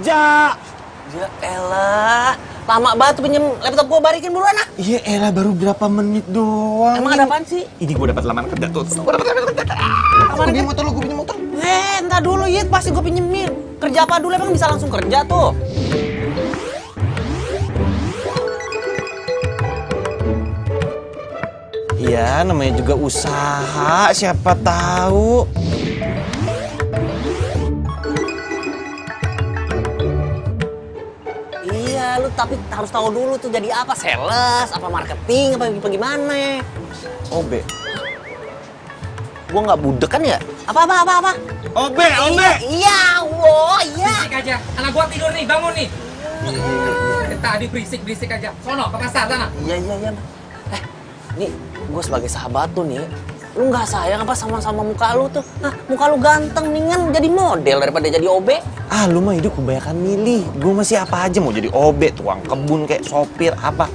Ja. Ya elah, lama banget tuh pinjem laptop gua, balikin buruan ah. Iya elah, baru berapa menit doang. Emang ada apaan sih? Ini gua dapat lamaran kerja tuh. Gua dapat lamaran kerja. Gua pinjem motor lu, gua pinjem motor. Entar dulu ya, pasti gua pinjemin. Kerja apa dulu emang bisa langsung kerja tuh? Iya, namanya juga usaha, siapa tahu. Iya, lu tapi harus tahu dulu tuh jadi apa, sales, apa marketing, apa gimana? Obe. Gua nggak budek kan ya? Apa? Obe. Iya, wow, iya. Berisik aja, anak gua tidur nih, bangun nih. Tadi berisik aja. Sono ke pasar sana. Iya. Nih, gue sebagai sahabat tuh nih, lu nggak sayang apa sama muka lu tuh? Nah, muka lu ganteng, mendingan jadi model daripada jadi OB. Ah, lu mah hidup kebanyakan milih. Gua masih apa aja mau jadi obe, tukang kebun kayak sopir apa.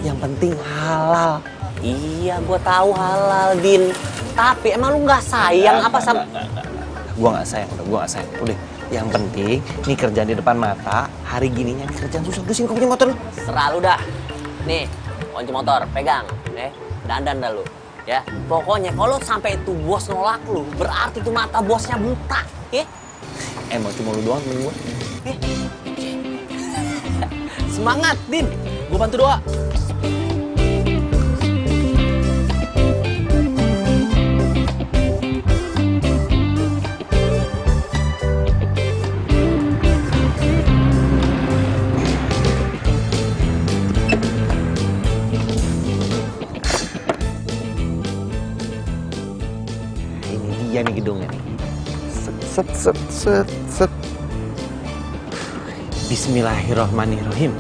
Yang penting halal. Iya, gue tahu halal, Din. Tapi emang lu nggak sayang apa sama... Gua nggak sayang. Udah, yang penting nih kerjaan di depan mata. Hari gininya nih kerjaan susah. Udah sini kau punya motor lu. Serah lu dah. Nih, kunci motor, pegang. Dandan dah lu. Ya, pokoknya kalau sampai itu bos nolak lu, berarti tuh mata bosnya buta. Ya? Emang cuma lu doang temen gua. Semangat, Din. Gue bantu doa. Iya nih gedungnya nih. Set. Bismillahirrahmanirrahim.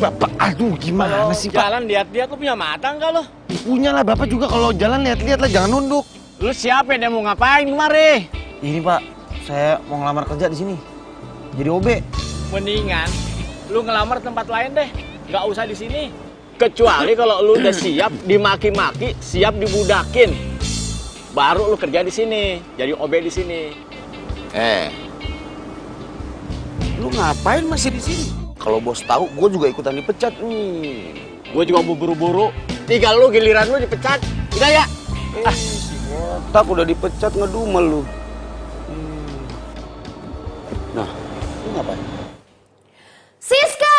Bapak, aduh gimana sih Pak? Jalan lihat-lihat, lu punya mata enggak lo? Punya lah Bapak juga, kalau jalan lihat-lihat lah, jangan nunduk. Lu siapa yang mau ngapain kemari? Ini Pak, saya mau ngelamar kerja di sini. Jadi OB. Mendingan lu ngelamar tempat lain deh, nggak usah di sini. Kecuali kalau lu udah siap dimaki-maki, siap dibudakin, baru lu kerja di sini, jadi OB di sini. Lu ngapain masih di sini? Kalau bos tahu, gue juga ikutan dipecat nih. Gue juga mau buru-buru. Tinggal lu giliran lu dipecat, udah ya? Tak udah dipecat ngedumel lu. Nah, lu ngapain? Siska!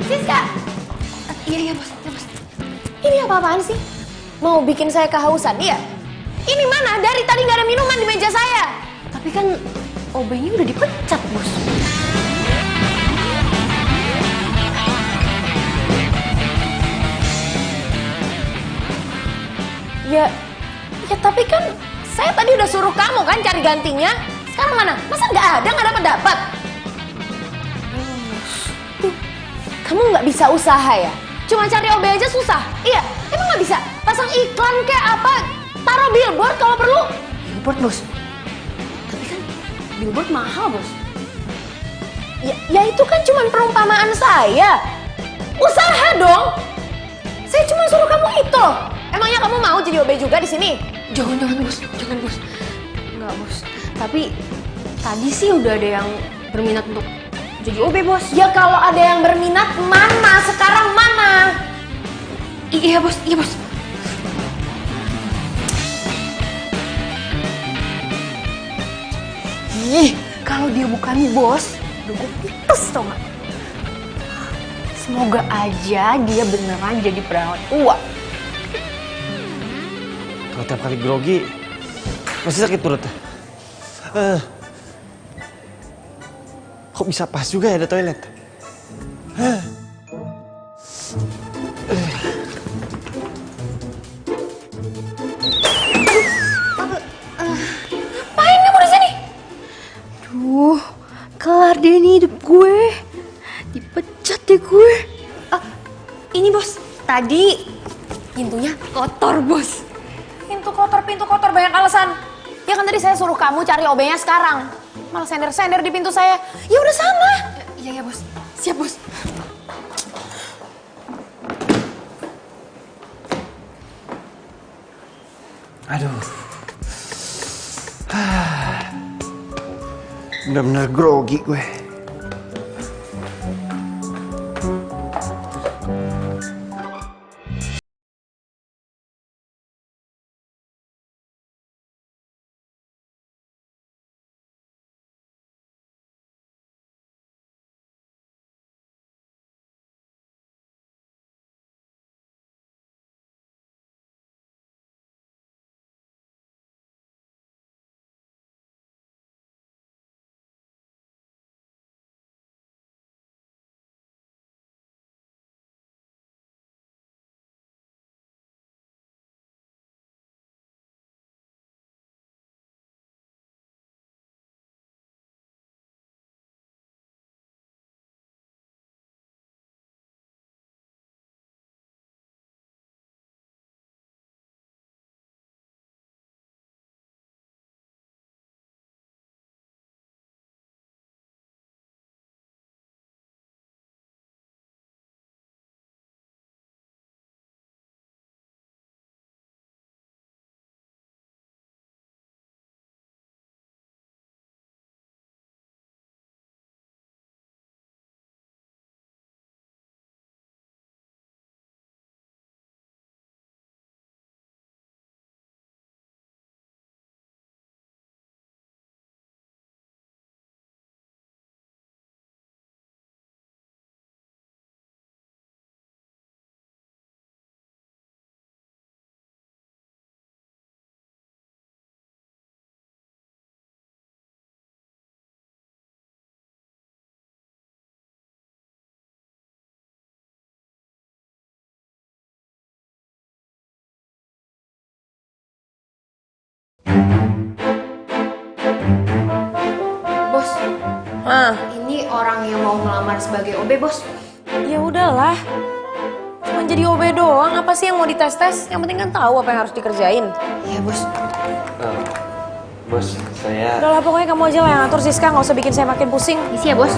Siska! Iya bos. Ini apa-apaan sih? Mau bikin saya kehausan, iya? Ini mana? Dari tadi nggak ada minuman di meja saya. Tapi kan OB-nya udah dipecat, bos. Ya tapi kan saya tadi udah suruh kamu kan cari gantinya. Sekarang mana? Masa nggak dapat? Tuh, kamu nggak bisa usaha ya? Cuma cari OB aja susah. Iya, emang nggak bisa? Pasang iklan kayak apa? Taruh billboard kalau perlu. Billboard, bos. Tapi kan billboard mahal, bos. Ya itu kan cuma perumpamaan saya. Usaha dong. Saya cuma suruh kamu itu. Emangnya kamu mau jadi OB juga di sini? Jangan bos. Enggak bos. Tapi tadi sih udah ada yang berminat untuk jadi OB bos. Ya kalau ada yang berminat mana? Sekarang mana? Iya bos. Ih, kalau dia bukan bos, udah gue pites tau gak? Semoga aja dia beneran jadi perawat tua. Kalau tiap kali grogi, masih sakit perut. Kok bisa pas juga ya ada toilet? Ngapain kamu di sini? Duh, kelar deh nih hidup gue. Dipecat deh gue. Ini bos, tadi pintunya kotor bos. Pintu kotor banyak alasan. Ya kan tadi saya suruh kamu cari OB-nya sekarang. Malah sender-sender di pintu saya. Ya udah sana. Iya bos. Siap bos. Aduh. Bener-bener grogi gue. Bos, ini orang yang mau ngelamar sebagai OB, Bos. Ya udahlah. Cuma jadi OB doang, apa sih yang mau dites-tes? Yang penting kan tahu apa yang harus dikerjain. Iya, Bos. Bos, saya... Udahlah pokoknya kamu aja lah yang ngatur Siska, nggak usah bikin saya makin pusing. Isi ya, Bos.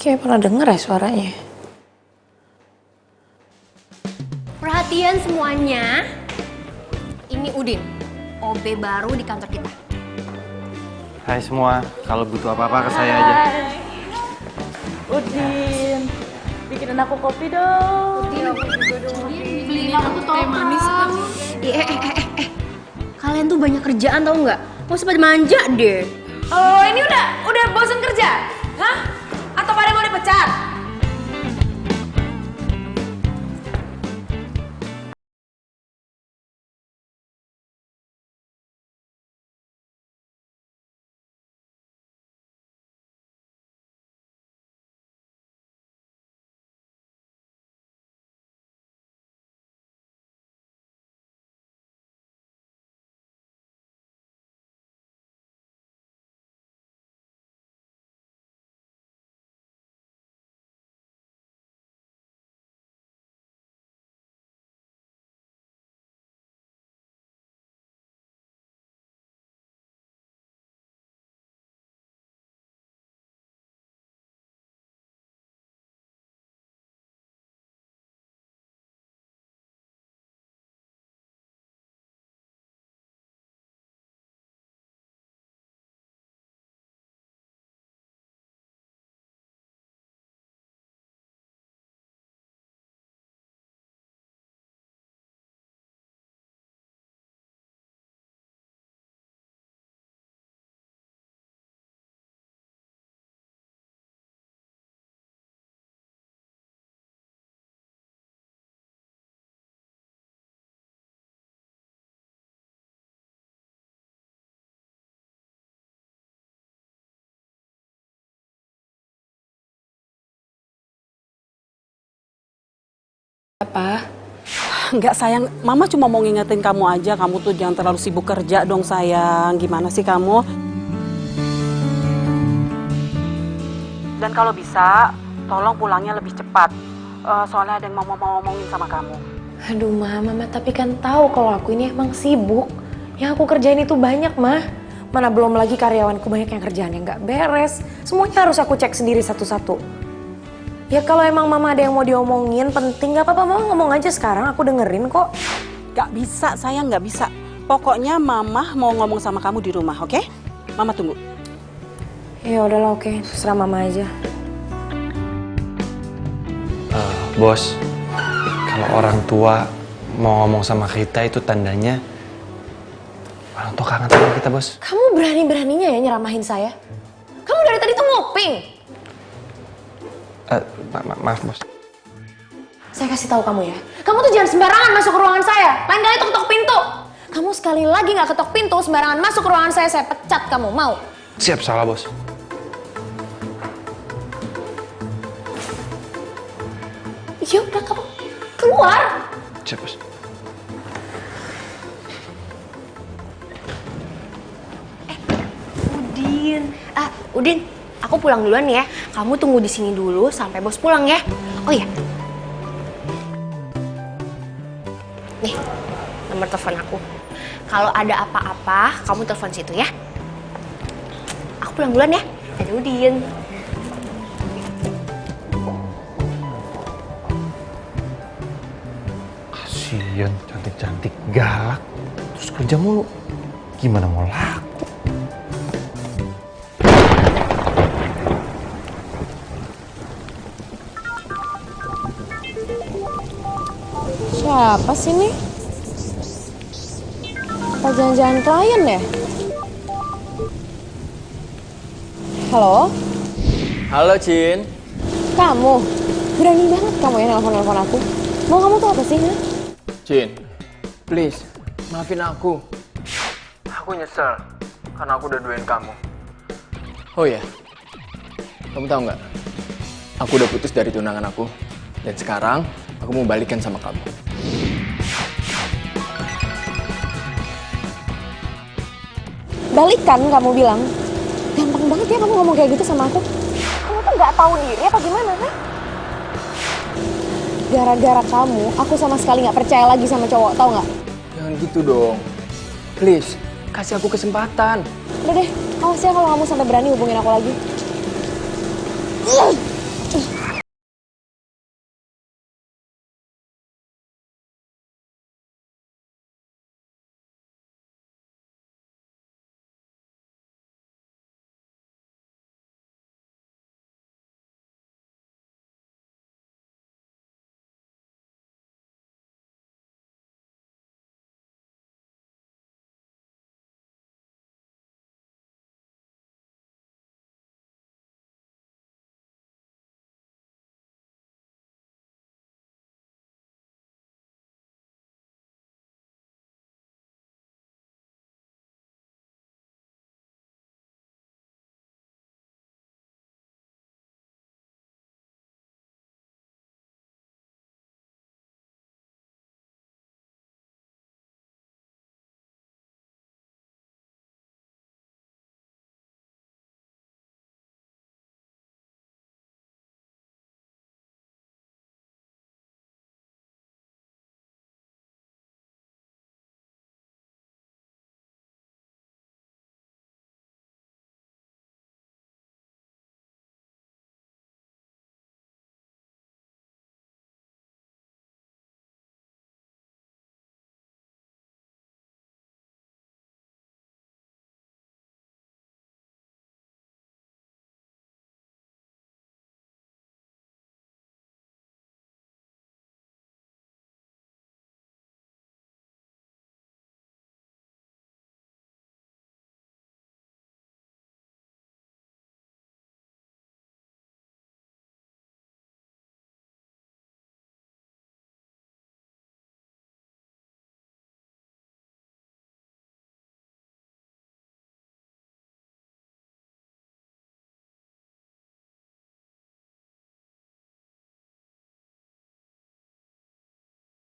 Kayak pernah denger ya suaranya. Perhatian semuanya. Ini Udin, OB baru di kantor kita. Hai semua, kalau butuh apa-apa ke saya aja. Udin, bikinin aku kopi dong. Beliin aku teh manis. Kalian tuh banyak kerjaan tau nggak? Mau sempat manja deh. Oh ini udah bosen kerja? Hah? Atau pada mau dipecat? Apa? Enggak sayang, Mama cuma mau ngingetin kamu aja. Kamu tuh jangan terlalu sibuk kerja dong sayang. Gimana sih kamu? Dan kalau bisa, tolong pulangnya lebih cepat. Soalnya ada yang mau ngomongin sama kamu. Aduh Mama tapi kan tahu kalau aku ini emang sibuk. Yang aku kerjain itu banyak, Mah. Mana belum lagi karyawanku banyak yang kerjaan yang nggak beres. Semuanya harus aku cek sendiri satu-satu. Ya kalau emang mama ada yang mau diomongin penting gak apa-apa, mama ngomong aja sekarang, aku dengerin kok. Gak bisa, sayang, gak bisa. Pokoknya mama mau ngomong sama kamu di rumah, oke? Mama tunggu. Ya udahlah, oke, terserah mama aja. Bos, kalau orang tua mau ngomong sama kita itu tandanya orang tua kangen sama kita, Bos. Kamu berani-beraninya ya nyeramahin saya? Kamu dari tadi tuh ngoping. Maaf, Bos. Saya kasih tahu kamu ya, kamu tuh jangan sembarangan masuk ke ruangan saya. Lain kali tuh ketok pintu. Kamu sekali lagi nggak ketok pintu, sembarangan masuk ke ruangan saya pecat kamu, mau? Siap, salah, Bos. Ya udah, kamu keluar. Siap, Bos. Udin, aku pulang duluan ya. Kamu tunggu di sini dulu sampai bos pulang ya. Oh iya. Nih, nomor telepon aku. Kalau ada apa-apa, kamu telepon situ ya. Aku pulang duluan ya. Dadah Udin. Kasian, cantik-cantik galak. Terus kerja mulu. Gimana mau laku? Siapa sih nih? Apa jangan-jangan klien ya? Halo? Halo, Cin. Kamu? Berani banget kamu ya nelfon-nelfon aku. Mau kamu tuh apa sih, ha? Cin, please, maafin aku. Aku nyesel karena aku udah duain kamu. Oh ya, kamu tahu nggak? Aku udah putus dari tunangan aku. Dan sekarang aku mau balikan sama kamu. Balikan kamu bilang. Gampang banget ya kamu ngomong kayak gitu sama aku. Kamu tuh nggak tahu diri apa gimana, ha? Gara-gara kamu, aku sama sekali nggak percaya lagi sama cowok, tau nggak? Jangan gitu dong. Please, kasih aku kesempatan. Udah deh, awas ya kalau kamu sampai berani hubungin aku lagi.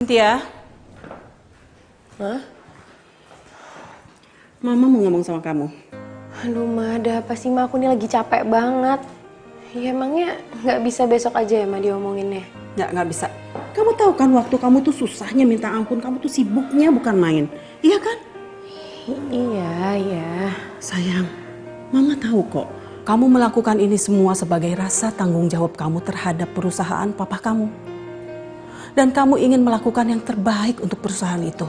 Cynthia. Hah? Mama mau ngomong sama kamu. Aduh, Ma, ada apa sih, Ma? Aku nih lagi capek banget. Ya emangnya nggak bisa besok aja ya, Ma, diomonginnya? Nggak bisa. Kamu tahu kan waktu kamu tuh susahnya minta ampun, kamu tuh sibuknya bukan main. Iya kan? Iya, iya. Sayang, Mama tahu kok. Kamu melakukan ini semua sebagai rasa tanggung jawab kamu terhadap perusahaan papa kamu. Dan kamu ingin melakukan yang terbaik untuk perusahaan itu.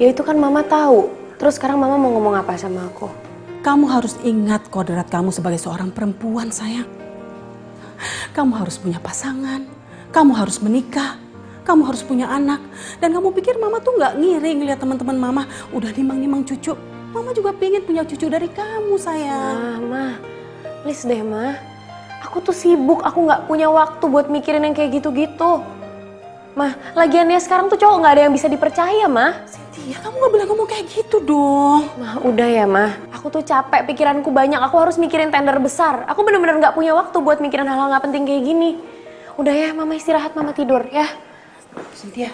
Ya itu kan Mama tahu. Terus sekarang Mama mau ngomong apa sama aku? Kamu harus ingat kodrat kamu sebagai seorang perempuan, sayang. Kamu harus punya pasangan, kamu harus menikah, kamu harus punya anak. Dan kamu pikir Mama tuh nggak ngiri ngeliat teman-teman Mama udah nimang-nimang cucu. Mama juga pengen punya cucu dari kamu, sayang. Ma, please deh, Ma. Aku tuh sibuk, aku nggak punya waktu buat mikirin yang kayak gitu-gitu. Ma, lagiannya sekarang tuh cowok nggak ada yang bisa dipercaya, Ma. Cynthia, kamu nggak boleh ngomong kayak gitu dong. Ma, udah ya, Ma. Aku tuh capek, pikiranku banyak. Aku harus mikirin tender besar. Aku bener-bener nggak punya waktu buat mikirin hal-hal nggak penting kayak gini. Udah ya, Mama istirahat, Mama tidur ya. Cynthia,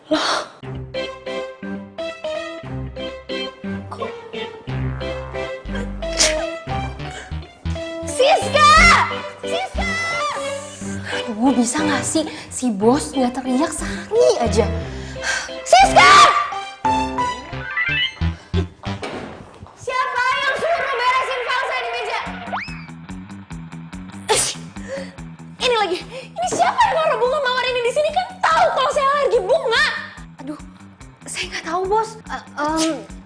Siska! Siska! Aduh, bisa gak sih si bos nggak teriak Sari aja? Siska! Siapa yang suruh beresin file saya di meja? Ini lagi, ini siapa yang naruh bunga mawar ini di sini? Kan tahu kalau saya alergi bunga. Aduh, saya nggak tahu bos.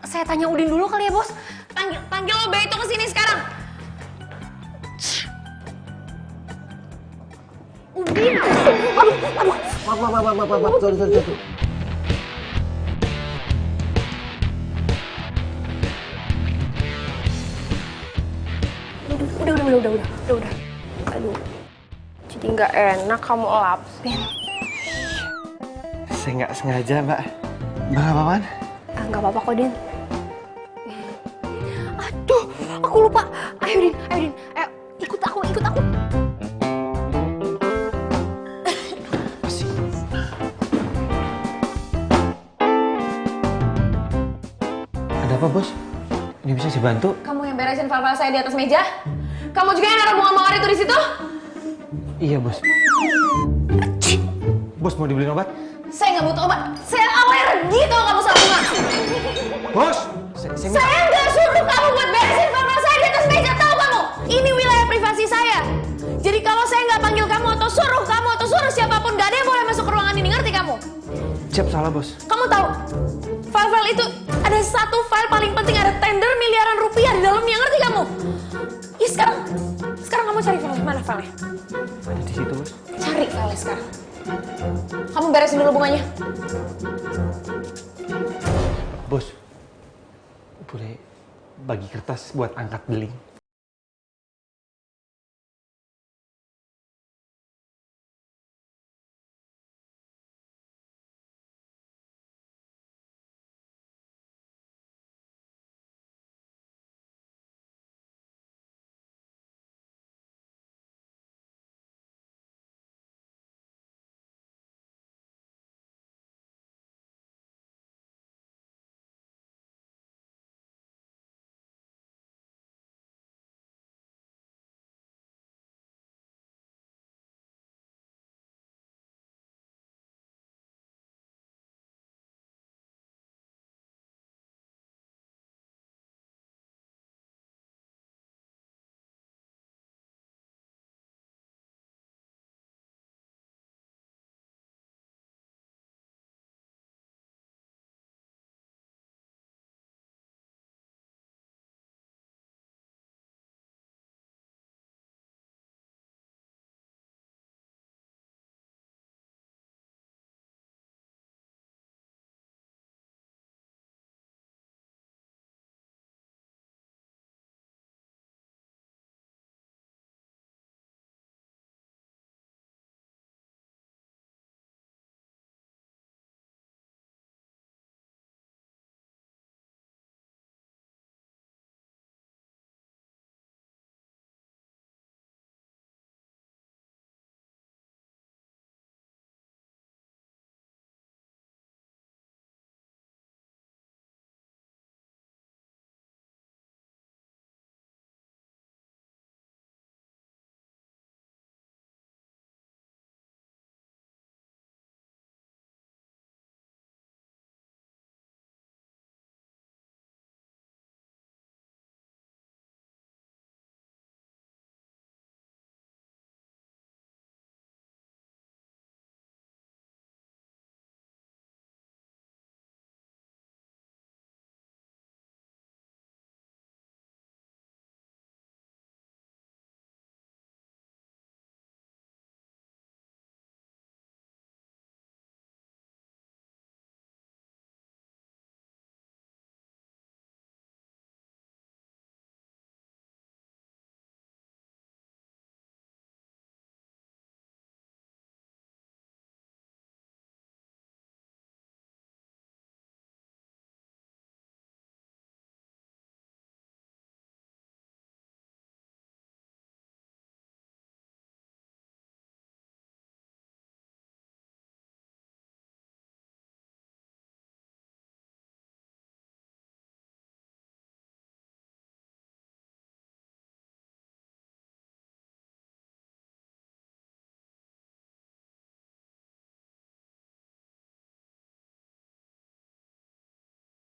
Saya tanya Udin dulu kali ya bos. Panggil Obe itu ke sini sekarang. Udin, aduh. Maaf, sorry. Udah. Aduh, jadi nggak enak kamu lapin. Saya nggak sengaja, Mbak. Mbak apa-apaan? Nggak apa-apa kok, Din. Aduh, aku lupa. Ayo Din, ayo ikut aku. Ada apa, Bos? Ini bisa dibantu? Kamu yang beresin file-file saya di atas meja? Kamu juga yang naruh bunga mawar itu di situ? Iya, Bos. Bos, mau dibeliin obat? Saya nggak butuh obat. Saya alergi tau kamu sama bunga. Bos! Saya nggak suruh kamu buat beresin file-file saya di atas meja, tahu kamu? Ini wilayah privasi saya. Jadi kalau saya nggak panggil kamu atau suruh siapapun, nggak ada yang boleh masuk ke ruangan ini, ngerti kamu? Siap, salah, Bos. Kamu tahu, file-file itu ada satu file paling penting, ada tender miliaran rupiah di dalamnya, ngerti kamu? Ya sekarang kamu cari file, mana filenya? Ada di situ, Bos. Cari file sekarang. Kamu beresin dulu bunganya. Bos, boleh bagi kertas buat angkat beling?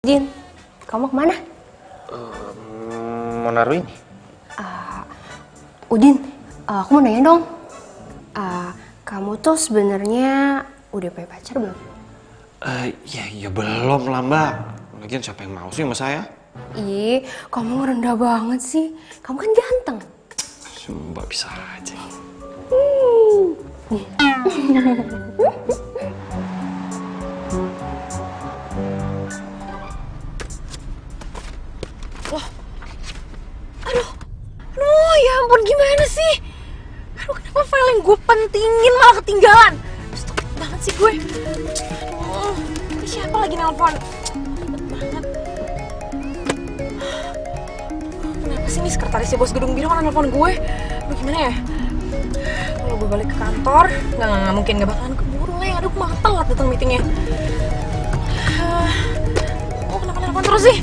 Jin, kamu kemana? Mau naruh ini? Udin, aku mau nanya dong. Kamu tuh sebenarnya udah punya pacar belum? Ya belum lah mbak. Lagian siapa yang mau sih sama saya? Ih, kamu rendah banget sih. Kamu kan ganteng. Mbak bisa aja. Aduh, ya ampun gimana sih? Aduh, kenapa file yang gue pentingin malah ketinggalan? Stupid banget sih gue. Aduh, ini siapa lagi nelpon? Ribet banget. Kenapa sih nih sekretarisnya bos gedung biru malah nelpon gue? Aduh, gimana ya? Kalau gue balik ke kantor, nggak mungkin nggak bakalan keburu lah. Aduh, malah telat datang meetingnya. Oh, kenapa nelpon terus sih?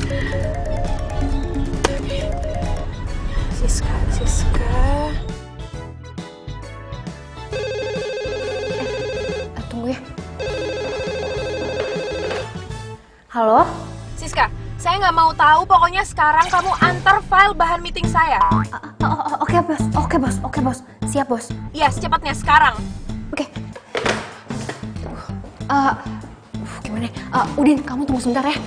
Siska. Tunggu ya. Halo? Siska, saya nggak mau tahu. Pokoknya sekarang kamu antar file bahan meeting saya. Oke bos. Siap bos. Iya, secepatnya sekarang. Oke. Gimana? Udin, kamu tunggu sebentar ya.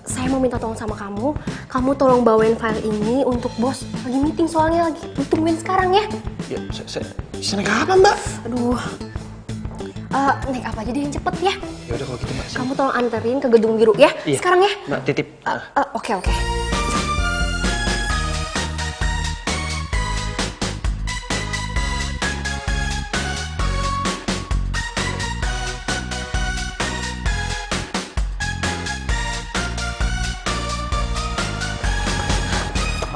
Saya mau minta tolong sama kamu. Kamu tolong bawain file ini untuk bos. Lagi meeting soalnya, lagi ditungguin sekarang ya. Ya, saya naik apa mbak? Aduh. Naik apa aja deh yang cepet ya. Ya udah kalau gitu mbak. Kamu tolong anterin ke gedung biru ya. Iya. Sekarang ya. Mbak titip. Oke.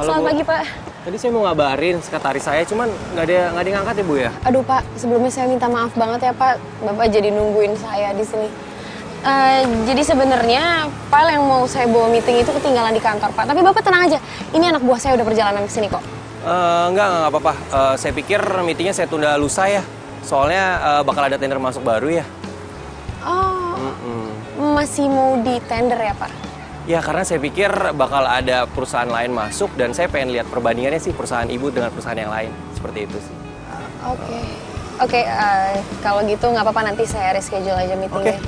Halo, Selamat Bu. pagi Pak. Tadi saya mau ngabarin sekretaris saya, cuman nggak ada yang ngangkat ya Bu ya? Aduh Pak, sebelumnya saya minta maaf banget ya Pak. Bapak jadi nungguin saya di sini. Jadi sebenarnya file yang mau saya bawa meeting itu ketinggalan di kantor Pak. Tapi Bapak tenang aja, ini anak buah saya udah perjalanan ke sini kok. Enggak apa-apa. Saya pikir meetingnya saya tunda lusa ya. Soalnya bakal ada tender masuk baru ya. Oh, masih mau di tender ya Pak? Ya karena saya pikir bakal ada perusahaan lain masuk dan saya pengen lihat perbandingannya sih perusahaan ibu dengan perusahaan yang lain. Seperti itu sih. Oke, kalau gitu nggak apa-apa, nanti saya reschedule aja meetingnya.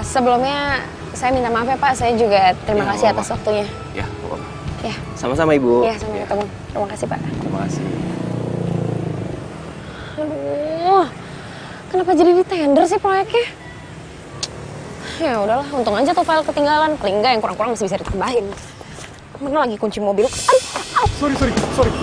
Sebelumnya saya minta maaf ya Pak, saya juga terima kasih atas waktunya. Ya, apa-apa. Ya. Sama-sama Ibu. Ya, sampai ketemu. Terima kasih Pak. Terima kasih. Aduh, kenapa jadi di tender sih proyeknya? Ya udahlah, untung aja tuh file ketinggalan. Paling enggak yang kurang-kurang masih bisa ditambahin. Mana lagi kunci mobil? Aduh, Sorry.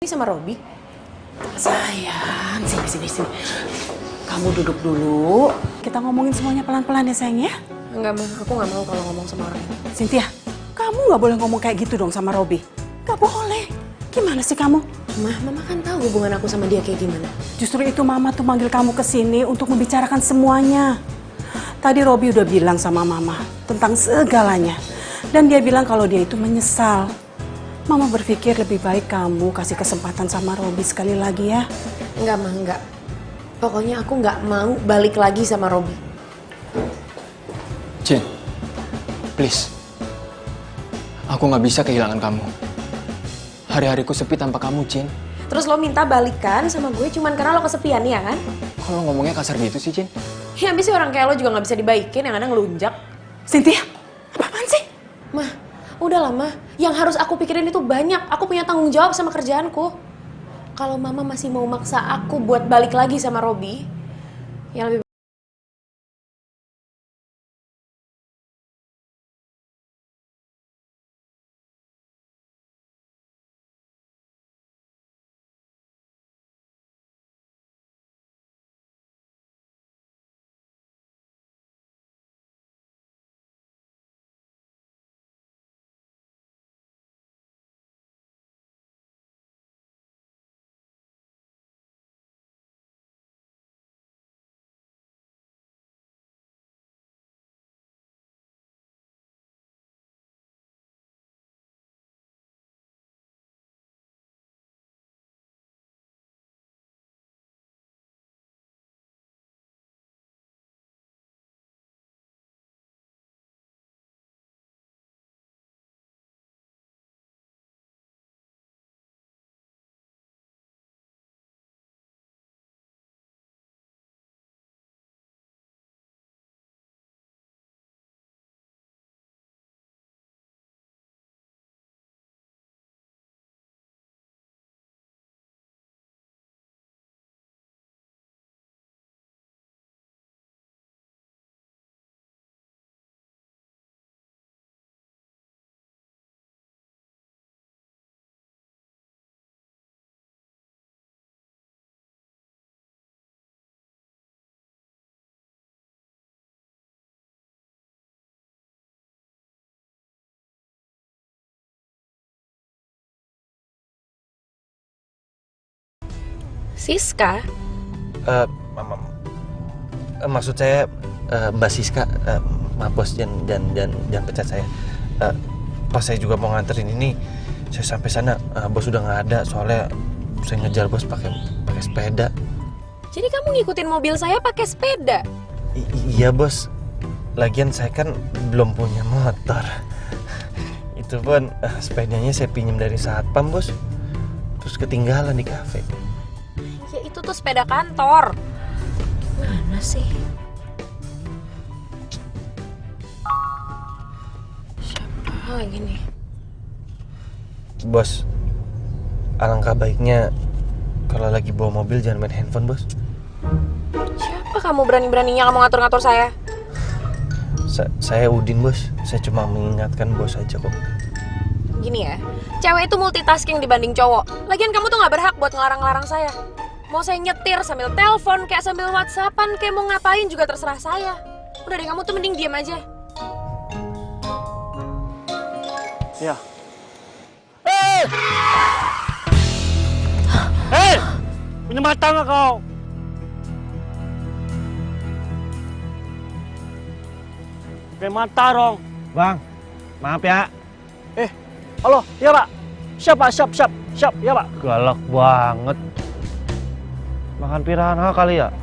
Ini sama Robi. Sayang, sini. Kamu duduk dulu. Kita ngomongin semuanya pelan-pelan ya sayang ya. Enggak, Ma. Aku nggak mau kalau ngomong sama orang. Cynthia, kamu nggak boleh ngomong kayak gitu dong sama Robi. Nggak boleh. Gimana sih kamu? Mama kan tahu hubungan aku sama dia kayak gimana. Justru itu Mama tuh manggil kamu ke sini untuk membicarakan semuanya. Tadi Robi udah bilang sama Mama tentang segalanya. Dan dia bilang kalau dia itu menyesal. Mama berpikir lebih baik kamu kasih kesempatan sama Robi sekali lagi ya. Enggak, Ma, enggak. Pokoknya aku nggak mau balik lagi sama Robi. Cin, please. Aku nggak bisa kehilangan kamu. Hari-hariku sepi tanpa kamu, Cin. Terus lo minta balikan sama gue cuman karena lo kesepian ya kan? Kalau ngomongnya kasar gitu sih, Cin. Ya habis sih orang kayak lo juga nggak bisa dibaikin, yang ada ngelunjak. Cynthia, apaan sih? Mah, udahlah Mah. Yang harus aku pikirin itu banyak. Aku punya tanggung jawab sama kerjaanku. Kalau Mama masih mau maksa aku buat balik lagi sama Robi, yang lebih Siska. Maksud saya Mbak Siska, maaf bos, jangan pecat saya. Pas saya juga mau nganterin ini, saya sampai sana bos udah nggak ada, soalnya saya ngejar bos pakai sepeda. Jadi kamu ngikutin mobil saya pakai sepeda? Iya bos, lagian saya kan belum punya motor. Itu pun sepedanya saya pinjam dari satpam bos, terus ketinggalan di kafe. Ya itu tuh sepeda kantor. Gimana sih? Siapa lagi nih? Bos, alangkah baiknya kalau lagi bawa mobil jangan main handphone bos. Siapa kamu berani-beraninya kamu ngatur-ngatur saya? Saya Udin bos, saya cuma mengingatkan bos aja kok. Gini ya, cewek itu multitasking dibanding cowok. Lagian kamu tuh nggak berhak buat ngelarang-larang saya. Mau saya nyetir sambil telepon, kayak sambil whatsappan, kayak mau ngapain juga terserah saya. Udah deh, kamu tuh mending diam aja. Ya. Hei! Punya mata nggak kau? Pakai mata dong. Bang, maaf ya. Halo, iya Pak. Siap, ya Pak. Galak banget. Makan piranha kali ya?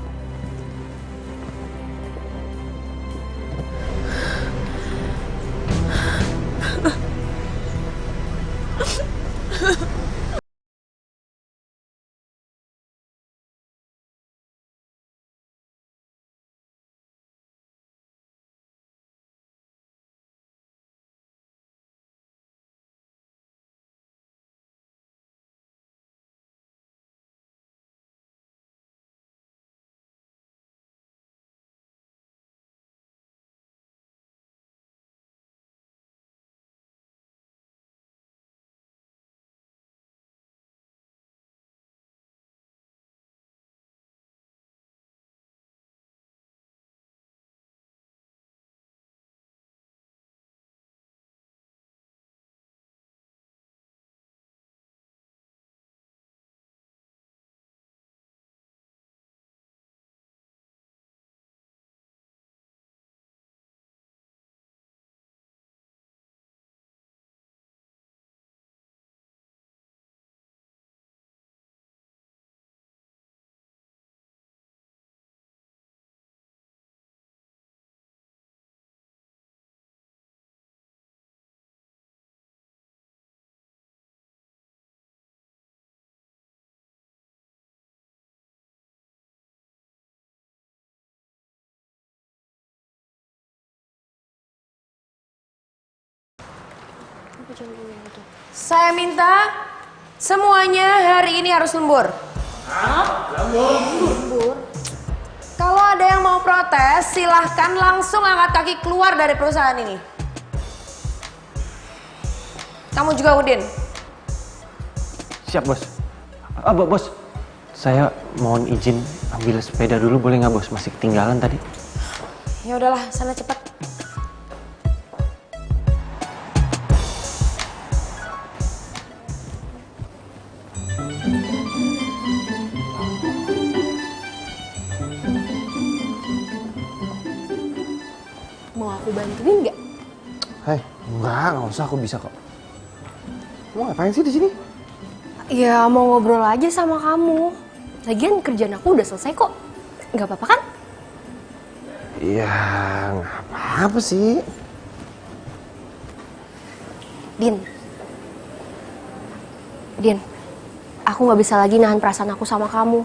Saya minta semuanya hari ini harus lembur. Lembur? Kalau ada yang mau protes, silahkan langsung angkat kaki keluar dari perusahaan ini. Kamu juga, Udin. Siap, Bos. Bos. Saya mohon izin ambil sepeda dulu, boleh nggak, Bos? Masih ketinggalan tadi. Ya udahlah, sana cepat. Mau aku bantuin nggak? Hei, nggak usah, aku bisa kok. Mau ngapain sih di sini? Ya mau ngobrol aja sama kamu. Lagian kerjaan aku udah selesai kok. Nggak apa-apa kan? Ya, nggak apa-apa sih. Din, aku nggak bisa lagi nahan perasaan aku sama kamu.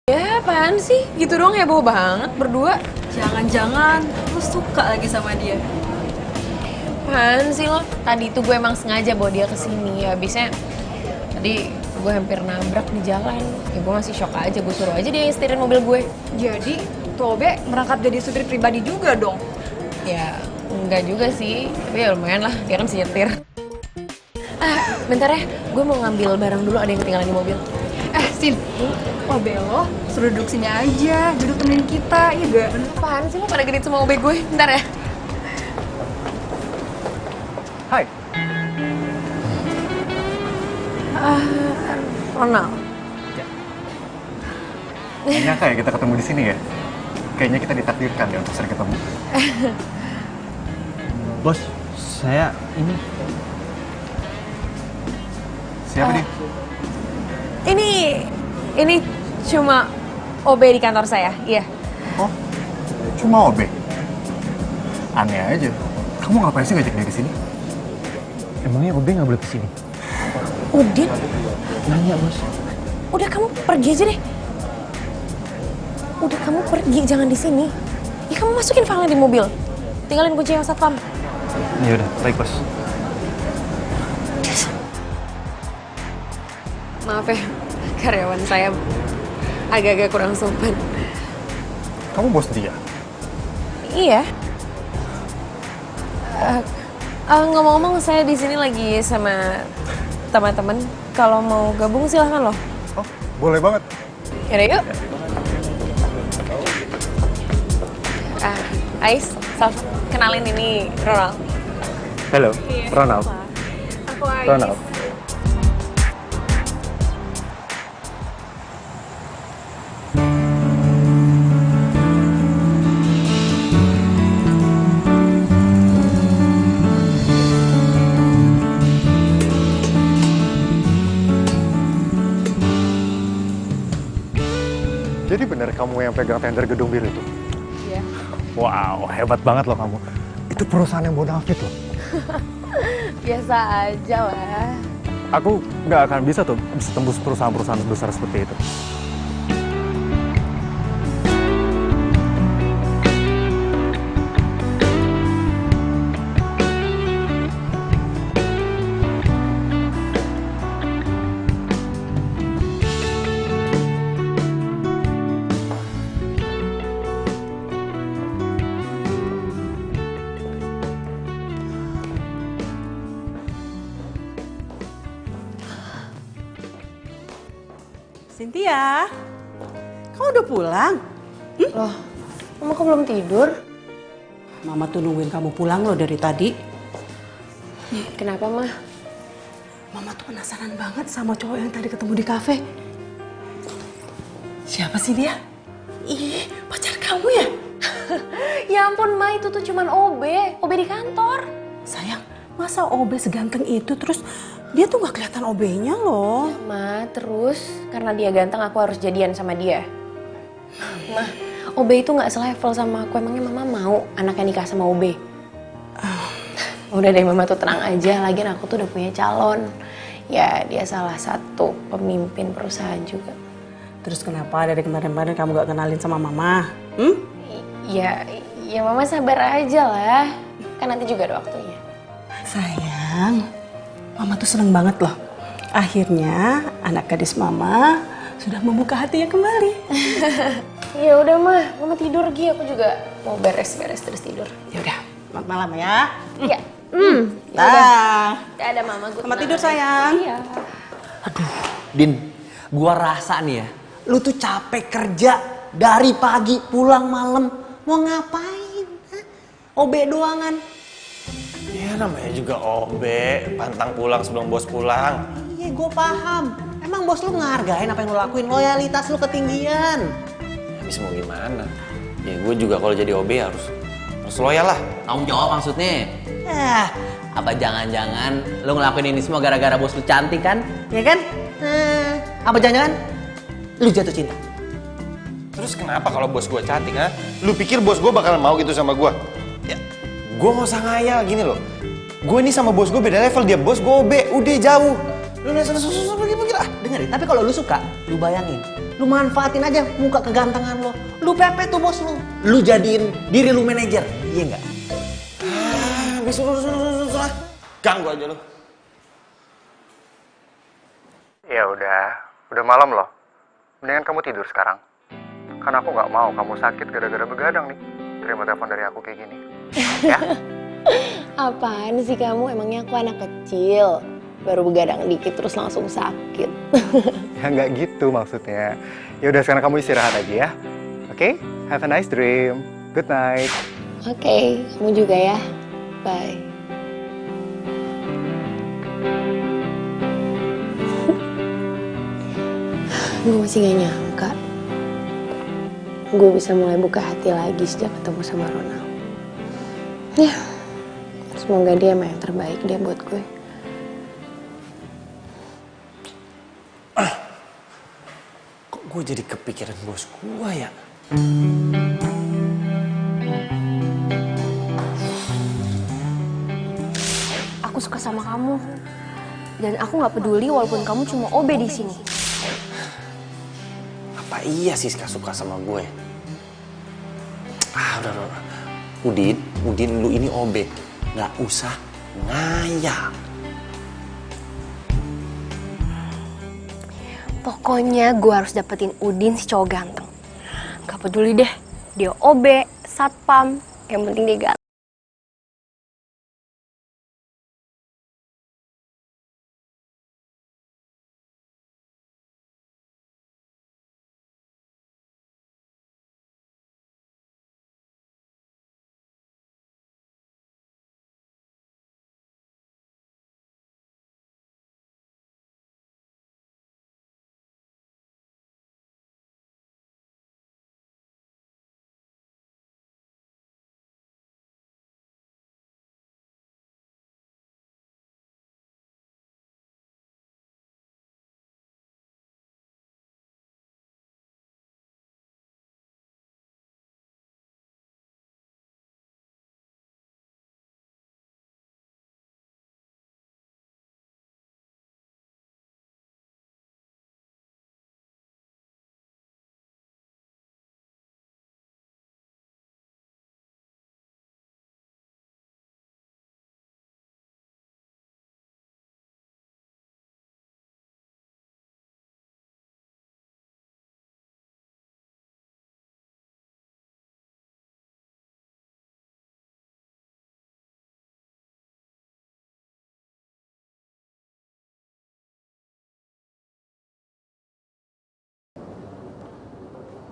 Ya apaan sih? Gitu doang heboh banget berdua. Jangan-jangan lu suka lagi sama dia. Apaan sih lo? Tadi itu gue emang sengaja bawa dia kesini. Habisnya tadi gue hampir nabrak di jalan. Ya gue masih shock aja, gue suruh aja dia yang setirin mobil gue. Jadi tuh OB merangkap jadi supir pribadi juga dong. Ya, enggak juga sih. Tapi ya lumayan lah, dia kan nyetir. Bentar ya, gue mau ngambil barang dulu, ada yang ketinggalan di mobil. Sin, OB lo suruh duduk sini aja, duduk temenin kita, iya gak? Apaan sih, lo pada genit sama OB gue? Bentar ya. Hai. Ronald. Gak nyangka ya kita ketemu di sini ya. Kayaknya kita ditakdirkan ya untuk sering ketemu. Bos, saya ini. Siapa dia? Ini cuma OB di kantor saya, iya. Oh, cuma OB? Aneh aja. Kamu ngapain sih ngajak dia ke sini? Emangnya OB nggak boleh kesini? Udin? Nanya, Bos. Udah kamu pergi aja deh. Udah kamu pergi, jangan di sini. Ya kamu masukin filenya di mobil. Tinggalin kunci yang satpam. Ya udah, baik, Bos. Maaf ya, karyawan saya agak-agak kurang sopan. Kamu bos dia? Iya. Ngomong-ngomong, saya di sini lagi sama teman-teman. Kalau mau gabung silahkan loh. Oh, boleh banget. Yaudah yuk. Ais, Sal, kenalin ini Ronald. Halo, Ronald. Aku Ais. Ronald. Jadi benar kamu yang pegang tender gedung biru itu? Iya. Wow, hebat banget loh kamu. Itu perusahaan yang bonafit loh. Biasa aja lah. Aku nggak akan bisa tembus perusahaan-perusahaan besar seperti itu. Cynthia, kamu udah pulang? Loh, Mama kok belum tidur? Mama tuh nungguin kamu pulang loh dari tadi. Kenapa, Ma? Mama tuh penasaran banget sama cowok yang tadi ketemu di kafe. Siapa sih dia? Ih, pacar kamu ya? Ya ampun, Ma, itu tuh cuman OB di kantor. Sayang, masa OB seganteng itu terus dia tuh gak kelihatan OB-nya loh. Ma, terus karena dia ganteng aku harus jadian sama dia. Ma, OB itu gak selevel sama aku. Emangnya Mama mau anaknya nikah sama OB? Udah deh Mama tuh tenang aja. Lagian aku tuh udah punya calon. Ya dia salah satu pemimpin perusahaan juga. Terus kenapa dari kemarin-kemarin kamu gak kenalin sama Mama? Ya Mama sabar aja lah. Kan nanti juga ada waktunya. Sayang, Mama tuh seneng banget loh. Akhirnya anak gadis Mama sudah membuka hatinya kembali. Ya udah Mama tidur Gi. Aku juga mau beres-beres terus tidur. Ya udah, selamat malam ya. Iya. Dah. Ada Mama gue. Selamat tidur sayang. Iya. Din, gua rasa nih ya, lu tuh capek kerja dari pagi pulang malam. Mau ngapain? Hah? OB doangan. Ya namanya juga OB, pantang pulang sebelum bos pulang. Iya, gue paham. Emang bos lu ngehargain apa yang lu lakuin? Loyalitas lu ketinggian. Habis mau gimana? Ya gue juga kalau jadi OB harus loyal lah. Tanggung jawab maksudnya. Apa jangan-jangan lu ngelakuin ini semua gara-gara bos lu cantik kan? Ya kan? Apa jangan-jangan lu jatuh cinta? Terus kenapa kalau bos gue cantik, ha? Lu pikir bos gue bakal mau gitu sama gue? Ya, gue gak usah ngayal gini loh. Gue ini sama bos gue beda level, dia bos gue OB, udah jauh. Lu susah pergi lah. Dengerin, tapi kalau lu suka, lu bayangin. Lu manfaatin aja muka kegantengan lo. Lu pepet tuh bos lu. Lu jadiin diri lu manajer, iya nggak? Suruh. Ganggu aja lu. Ya udah malam loh. Mendingan kamu tidur sekarang. Karena aku nggak mau kamu sakit gara-gara begadang nih. Terima telepon dari aku kayak gini. Ya? Apaan sih kamu? Emangnya aku anak kecil? Baru begadang dikit terus langsung sakit. Ya nggak gitu maksudnya. Ya udah sekarang kamu istirahat aja ya. Oke? Have a nice dream. Good night. Oke, kamu juga ya. Bye. Gue masih gak nyangka gue bisa mulai buka hati lagi sejak ketemu sama Ronald. Ya, semoga dia emang yang terbaik dia buat gue. Kok gue jadi kepikiran bos gue ya? Aku suka sama kamu. Dan aku nggak peduli walaupun kamu cuma OB di sini. Apa iya Siska suka sama gue? Udah. Udin, lu ini OB. Nggak usah ngayal. Pokoknya gue harus dapetin Udin si cowok ganteng. Gak peduli deh, dia OB, satpam, yang penting dia ganteng.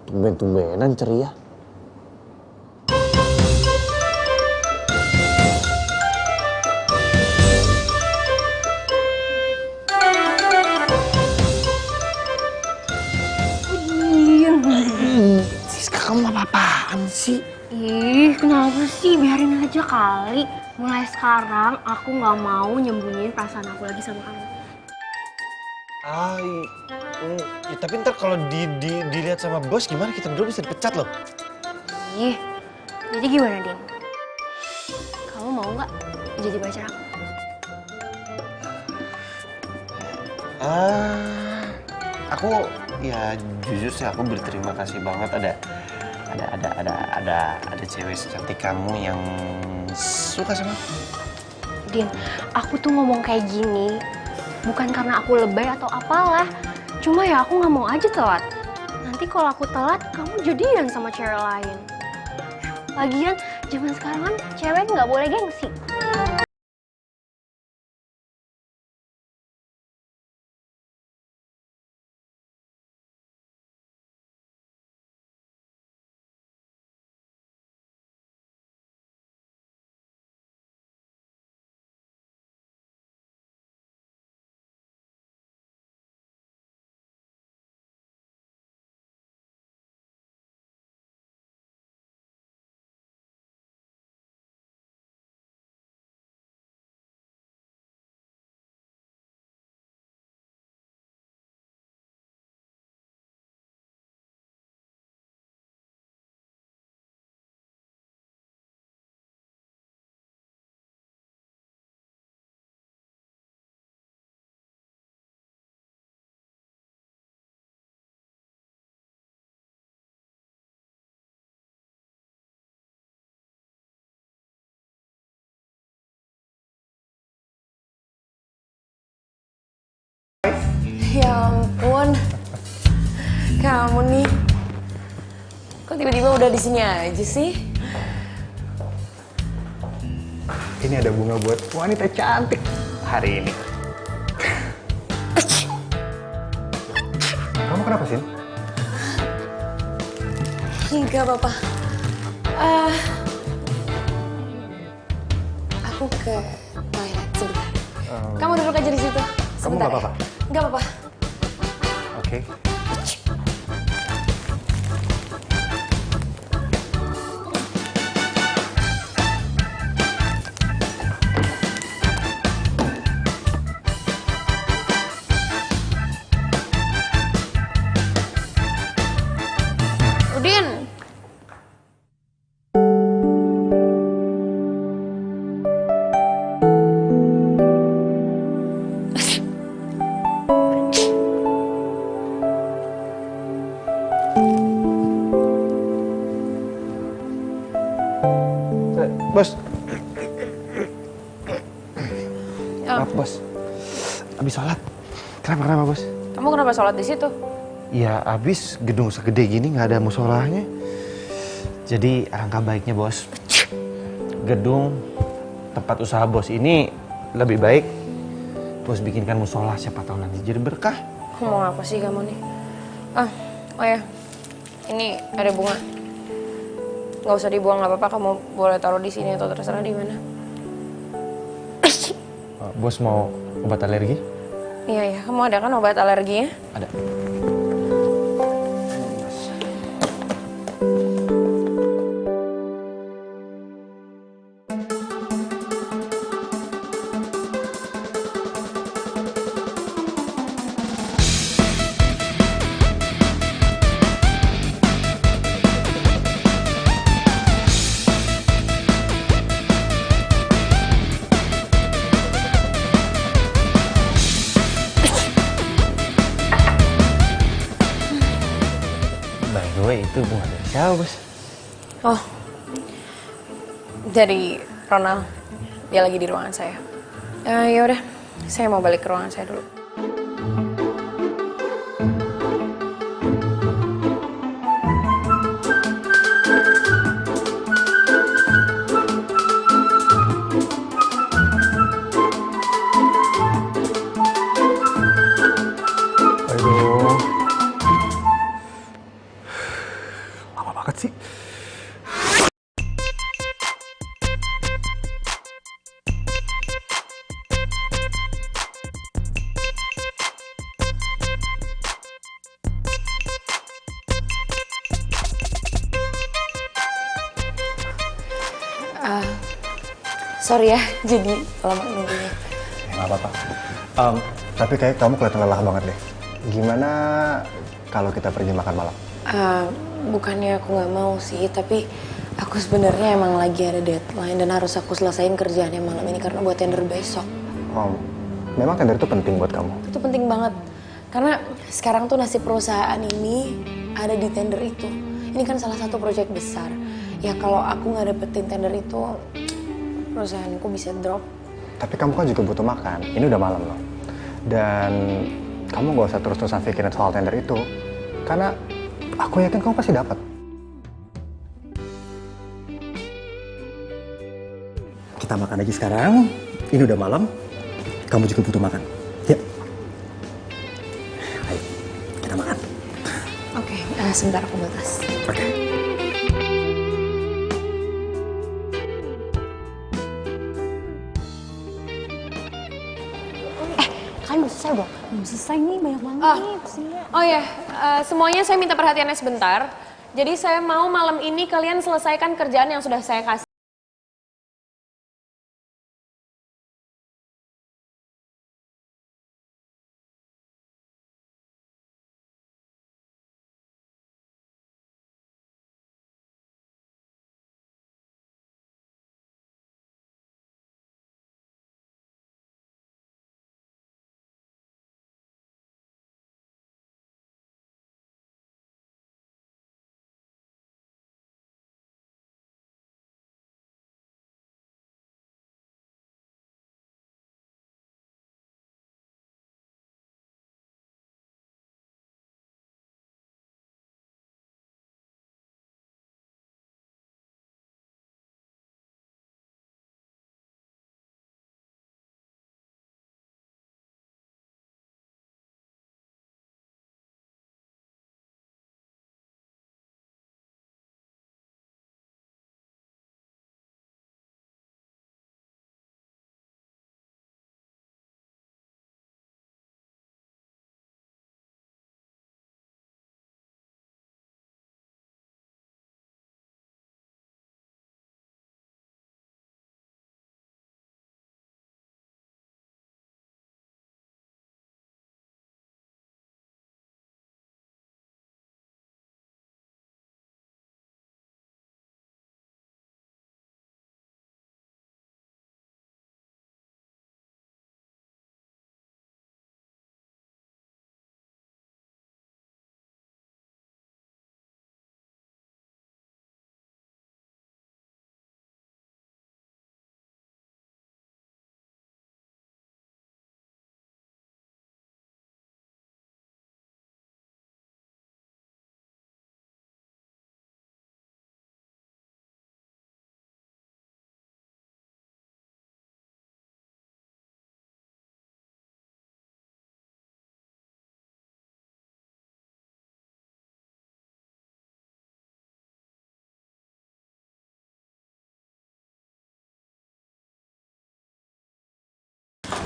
Tumben-tumbenan ceria. Siska, kamu apa-apaan sih? Ih, kenapa sih? Biarin aja kali. Mulai sekarang aku nggak mau nyembunyiin perasaan aku lagi sama kamu. Ya, tapi ntar kalau dilihat sama bos gimana, kita berdua bisa dipecat loh. Ih, jadi gimana, Din? Kamu mau nggak jadi pacar aku? Aku ya jujur sih aku berterima kasih banget ada cewek secantik kamu yang suka sama aku. Din, aku tuh ngomong kayak gini bukan karena aku lebay atau apalah. Cuma ya aku nggak mau aja telat. Nanti kalau aku telat, kamu jadian sama cewek lain. Lagian, zaman sekarang kan cewek nggak boleh gengsi. Ya ampun, kamu nih Kok tiba-tiba udah di sini aja sih? Ini ada bunga buat wanita cantik hari ini. Kamu kenapa sih? Enggak apa-apa. Aku ke toilet sebentar. Kamu duduk aja di situ. Kamu nggak apa-apa? Nggak apa-apa. Oke. Udin. Bos. Maaf, bos. Abis sholat. Kenapa bos? Kamu kenapa sholat di situ? Ya abis gedung segede gini nggak ada musolahnya. Jadi alangkah baiknya bos, gedung tempat usaha bos ini lebih baik bos bikinkan musola, siapa tahu nanti jadi berkah. Mau apa sih kamu nih? Oh ya, ini ada bunga. Nggak usah dibuang, nggak apa-apa. Kamu boleh taruh di sini atau terserah di mana. Bos mau obat alergi? Iya, kamu ada kan obat alerginya? Ada. By the way, itu bunga dari siapa bos? Oh, dari Ronald. Dia lagi di ruangan saya. Ya udah, saya mau balik ke ruangan saya dulu. Aduh. Lama banget sih. Sorry ya, jadi lama nunggunya. Nggak apa-apa. Tapi kayak kamu kelihatan lelah banget deh. Gimana kalau kita pergi makan malam? Bukannya aku nggak mau sih, tapi aku sebenarnya emang lagi ada deadline dan harus aku selesain kerjaannya malam ini karena buat tender besok. Oh, memang tender itu penting buat kamu? Itu penting banget, karena sekarang tuh nasib perusahaan ini ada di tender itu. Ini kan salah satu proyek besar. Ya kalau aku nggak dapetin tender itu, perusahaanku bisa drop. Tapi kamu kan juga butuh makan. Ini udah malam loh. Dan kamu gak usah terus-terusan pikirin soal tender itu. Karena aku yakin kamu pasti dapat. Kita makan aja sekarang. Ini udah malam. Kamu juga butuh makan. Ya. Ayo, kita makan. Oke, sebentar aku batas. Oke. Kalian belum selesai belum? Belum selesai nih, banyak banget nih. Oh ya, semuanya saya minta perhatiannya sebentar. Jadi saya mau malam ini kalian selesaikan kerjaan yang sudah saya kasih.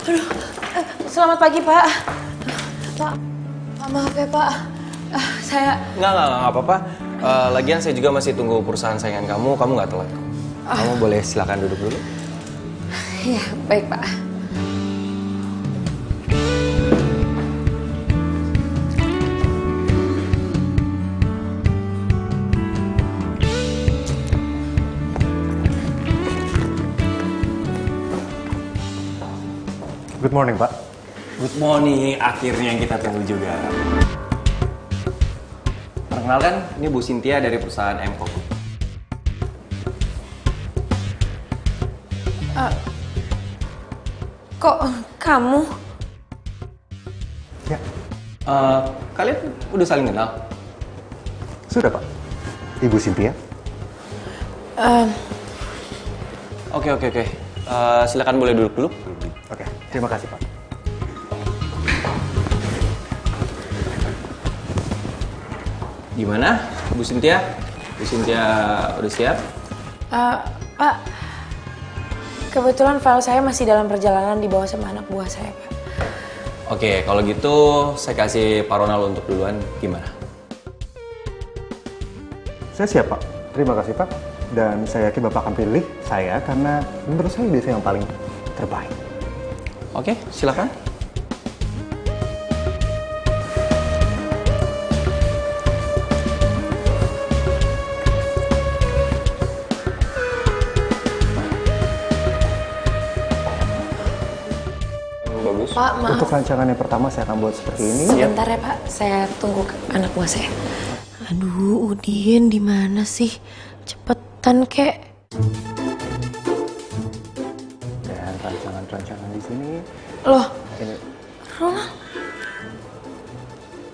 Aduh, selamat pagi Pak. Pak, maaf ya Pak. Saya... Nggak apa-apa. Lagian saya juga masih tunggu perusahaan saingan kamu nggak telat. Kamu boleh silakan duduk dulu. Iya, baik Pak. Good morning, Pak. Good morning, akhirnya yang kita tunggu juga. Perkenalkan, ini Bu Cynthia dari perusahaan M-Pop. Kok kamu? Ya. Kalian udah saling kenal? Sudah, Pak. Ibu Cynthia. Oke. Silakan boleh duduk dulu. Oke, terima kasih, Pak. Gimana, Bu Cynthia? Bu Cynthia udah siap? Pak, kebetulan file saya masih dalam perjalanan dibawa sama anak buah saya, Pak. Oke, kalau gitu saya kasih Pak Ronald untuk duluan. Gimana? Saya siap, Pak. Terima kasih, Pak. Dan saya yakin Bapak akan pilih saya karena menurut saya dia yang paling terbaik. Oke, silakan. Bagus. Pak, maaf. Untuk rancangan yang pertama saya akan buat seperti ini. Sebentar ya Pak, saya tunggu anak buah saya. Aduh, Udin di mana sih? Cepetan kek. Dan rancangan-rancangan di sini. Loh, Ini. Ronald,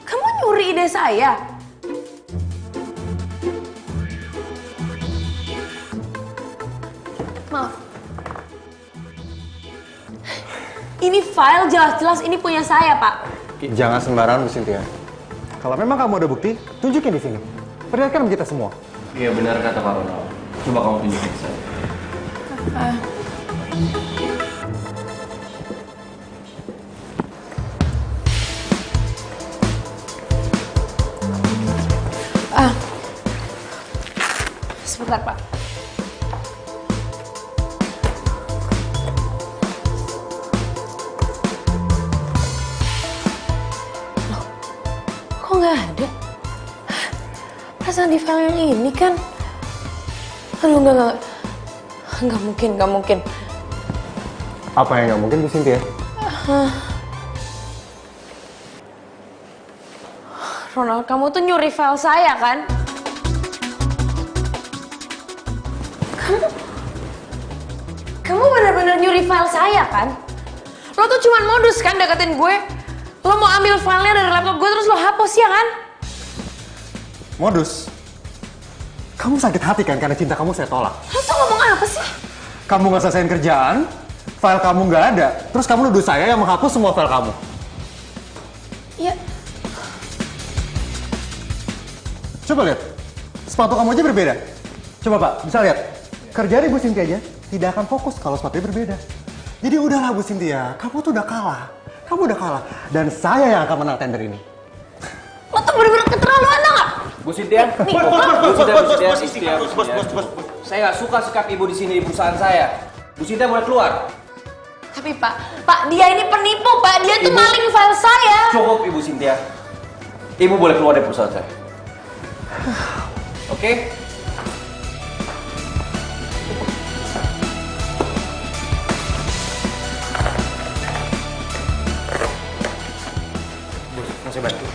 kamu nyuri ide saya? Maaf. Ini file jelas-jelas ini punya saya, Pak. Jangan sembarangan, Bu Cynthia. Kalau memang kamu ada bukti, tunjukin di sini. Perlihatkan kita semua. Iya benar kata Pak Ronald. Coba kamu tunjukin ke saya. Sebentar, Pak. Loh, kok nggak ada? Perasaan di file yang ini kan? Aduh, nggak mungkin. Apa yang nggak mungkin, Bu Cynthia? Ronald, kamu tuh nyuri file saya kan? Kamu benar-benar nyuri file saya kan? Lo tuh cuman modus kan deketin gue? Lo mau ambil filenya dari laptop gue terus lo hapus ya kan? Modus. Kamu sakit hati kan karena cinta kamu saya tolak. Lo tuh ngomong apa sih? Kamu nggak selesaiin kerjaan, file kamu nggak ada, terus kamu nuduh saya yang menghapus semua file kamu. Ya. Coba lihat, sepatu kamu aja berbeda. Coba Pak, bisa lihat. Kerjaan Ibu Cynthia aja tidak akan fokus kalau sepatunya berbeda. Jadi udahlah Bu Cynthia, kamu tuh udah kalah. Kamu udah kalah. Dan saya yang akan menang tender ini. Lo tuh bener-bener keterlaluan nggak? Bu Cynthia, Bos. Saya nggak suka sikap ibu di sini di perusahaan saya. Bu Cynthia boleh keluar. Tapi Pak, dia ini penipu Pak. Dia tuh maling file saya. Cukup Ibu Cynthia. Ibu boleh keluar dari perusahaan saya. Oke? Bu, mau saya bantu?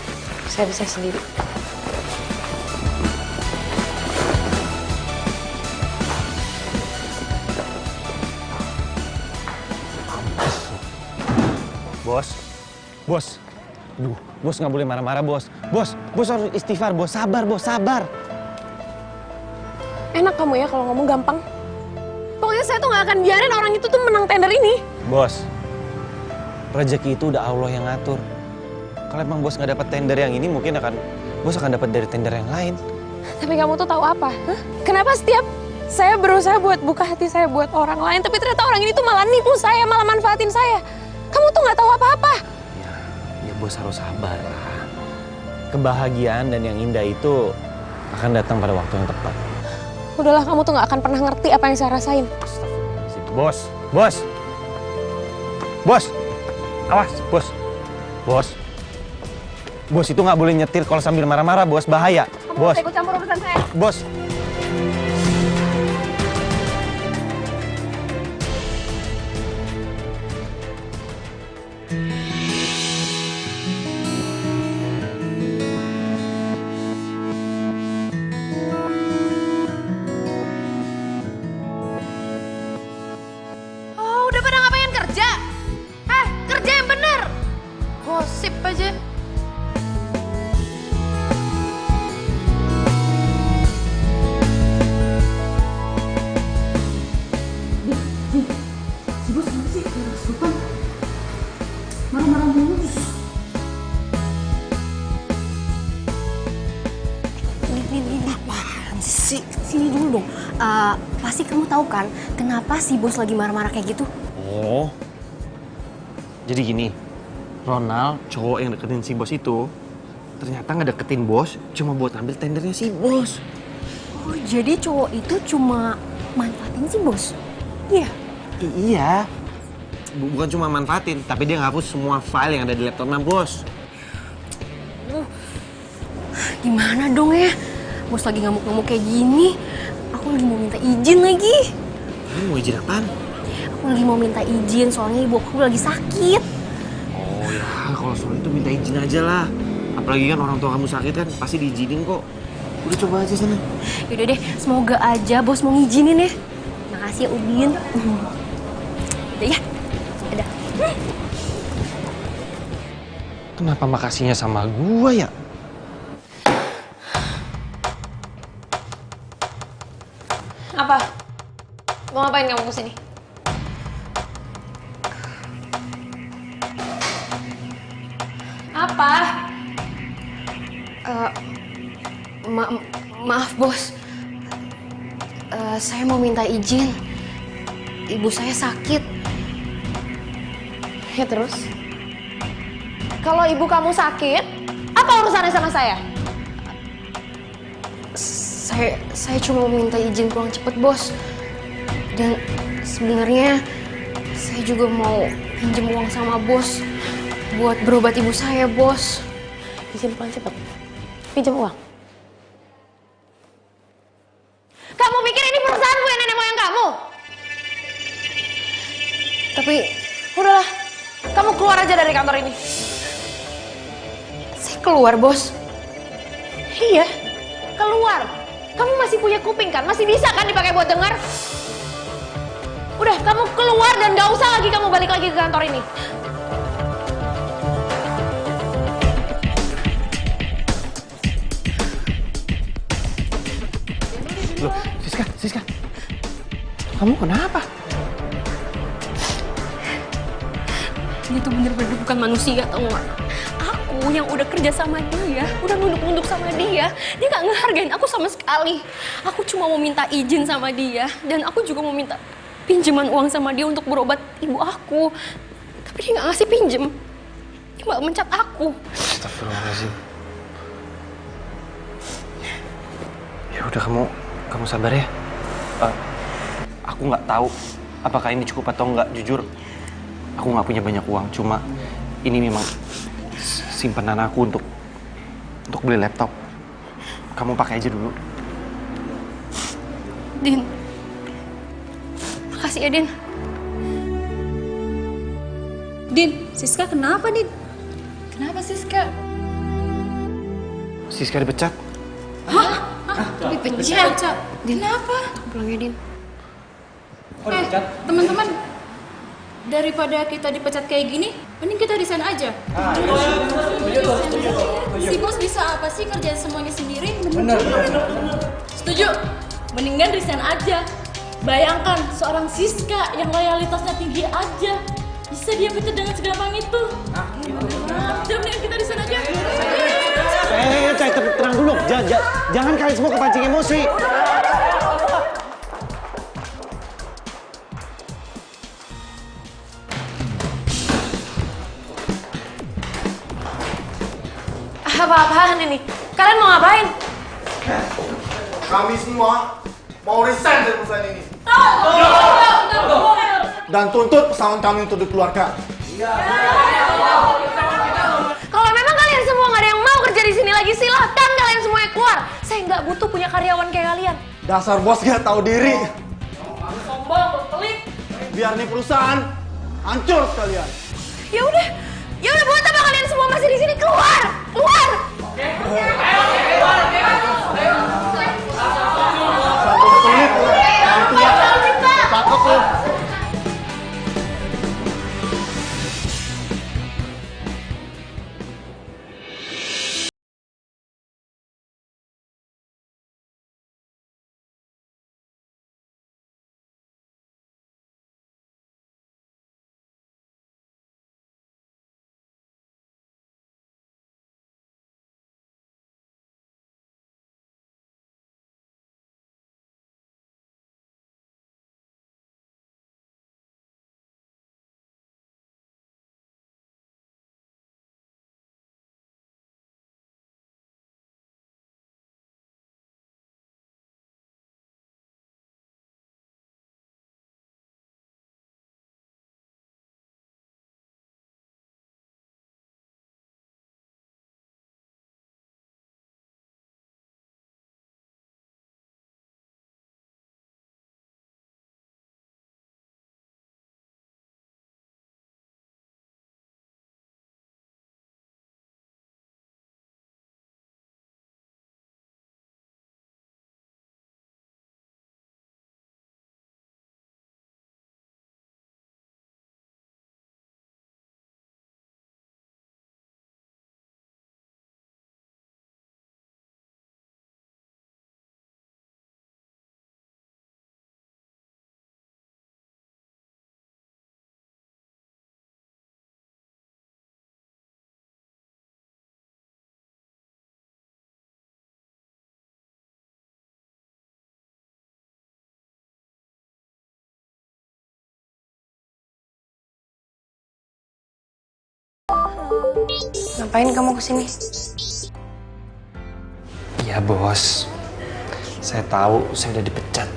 Saya bisa sendiri. Bos. Duh, bos nggak boleh marah-marah, bos. Bos harus istighfar, bos. Sabar, bos, sabar. Enak kamu ya kalau ngomong gampang. Pokoknya saya tuh nggak akan biarin orang itu tuh menang tender ini. Bos, rezeki itu udah Allah yang ngatur. Kalau emang bos nggak dapat tender yang ini, mungkin bos akan dapat dari tender yang lain. Tapi kamu tuh tahu apa? Hah? Kenapa setiap saya berusaha buat buka hati saya buat orang lain, tapi ternyata orang ini tuh malah nipu saya, malah manfaatin saya. Kamu tuh nggak tahu apa-apa. Ya bos harus sabar lah. Kebahagiaan dan yang indah itu akan datang pada waktu yang tepat. Udahlah, kamu tuh nggak akan pernah ngerti apa yang saya rasain. Bos, awas, bos itu nggak boleh nyetir kalau sambil marah-marah, bos, bahaya. Kamu nggak ikut campur urusan saya. Bos. Oh, udah pada ngapain kerja? Kerja yang bener. Gosip aja. Si bos kenapa sih? Kesurupan. Marah-marah mulu. Apaan sih? Sini dulu dong. Pasti kamu tahu kan kenapa si bos lagi marah-marah kayak gitu? Oh, jadi gini, Ronald, cowok yang deketin si bos itu, ternyata ngedeketin bos cuma buat ambil tendernya si bos. Oh, jadi cowok itu cuma manfaatin si bos? Iya. Iya. Bukan cuma manfaatin, tapi dia ngapus semua file yang ada di laptopnya bos. Gimana dong ya? Bos lagi ngamuk-ngamuk kayak gini. Aku lagi mau minta izin lagi. Kamu mau izin apaan? Aku lagi mau minta izin soalnya ibu aku lagi sakit. Oh ya, kalau soal itu minta izin aja lah. Apalagi kan orang tua kamu sakit kan, pasti diizinin kok. Udah coba aja sana. Yaudah deh, semoga aja bos mau ngizinin ya. Makasih ya Udin. Udah ya. Udah. Kenapa makasihnya sama gua ya? Apa? Mau ngapain kamu kesini? Apa? Maaf bos. Saya mau minta izin. Ibu saya sakit. Ya terus? Kalau ibu kamu sakit, apa urusannya sama saya? Saya cuma mau minta izin pulang cepet bos. Dan sebenarnya saya juga mau pinjam uang sama bos buat berobat ibu saya bos. Izin pulang cepet? Pinjam uang? Kamu pikir ini perusahaan gue nenek moyang kamu? Tapi udahlah, kamu keluar aja dari kantor ini. saya keluar bos. Iya, keluar. Kamu masih punya kuping kan? Masih bisa kan dipakai buat dengar? Udah, kamu keluar dan gak usah lagi kamu balik lagi ke kantor ini. Loh, Siska. Kamu kenapa? Dia tuh bener-bener bukan manusia, tau gak? Aku yang udah kerja sama dia, udah nunduk-nunduk sama dia gak ngehargain aku sama sekali. Aku cuma mau minta izin sama dia, dan aku juga mau minta pinjaman uang sama dia untuk berobat ibu aku. Tapi dia gak ngasih pinjem. Dia malah mencat aku. Astagfirullahaladzim. Ya udah, kamu sabar ya. Aku nggak tahu apakah ini cukup atau nggak. Jujur, aku nggak punya banyak uang. Cuma ini memang simpanan aku untuk beli laptop. Kamu pakai aja dulu. Din, makasih ya Din. Din, Siska kenapa Din? Kenapa Siska? Siska dipecat. Hah? Dipecat? Kenapa? Pulang ya Din. Teman-teman, daripada kita dipecat kayak gini, mending kita resign aja. Si bos bisa apa sih kerjain semuanya sendiri? Bener. Setuju? Mendingan resign aja. Bayangkan seorang Siska yang loyalitasnya tinggi aja, bisa dia pecat dengan segampang itu. Udah, mendingan kita resign aja. Tenang dulu. Jangan kalian semua kepancing emosi. apa-apaan ini. Kalian mau ngapain? Kami semua mau resign dari perusahaan ini. Dan tuntut pesangon kami untuk dikeluarkan. Kalau memang kalian semua nggak ada yang mau kerja di sini lagi, silahkan kalian semuanya keluar. Saya nggak butuh punya karyawan kayak kalian. Dasar bos gak tahu diri. Sombong, pelit. Biar nih perusahaan hancur sekalian. Ya udah buat apa kalian semua masih di sini? Keluar. Cakep lu. Ngapain kamu kesini? Ya bos, saya tahu saya udah dipecat.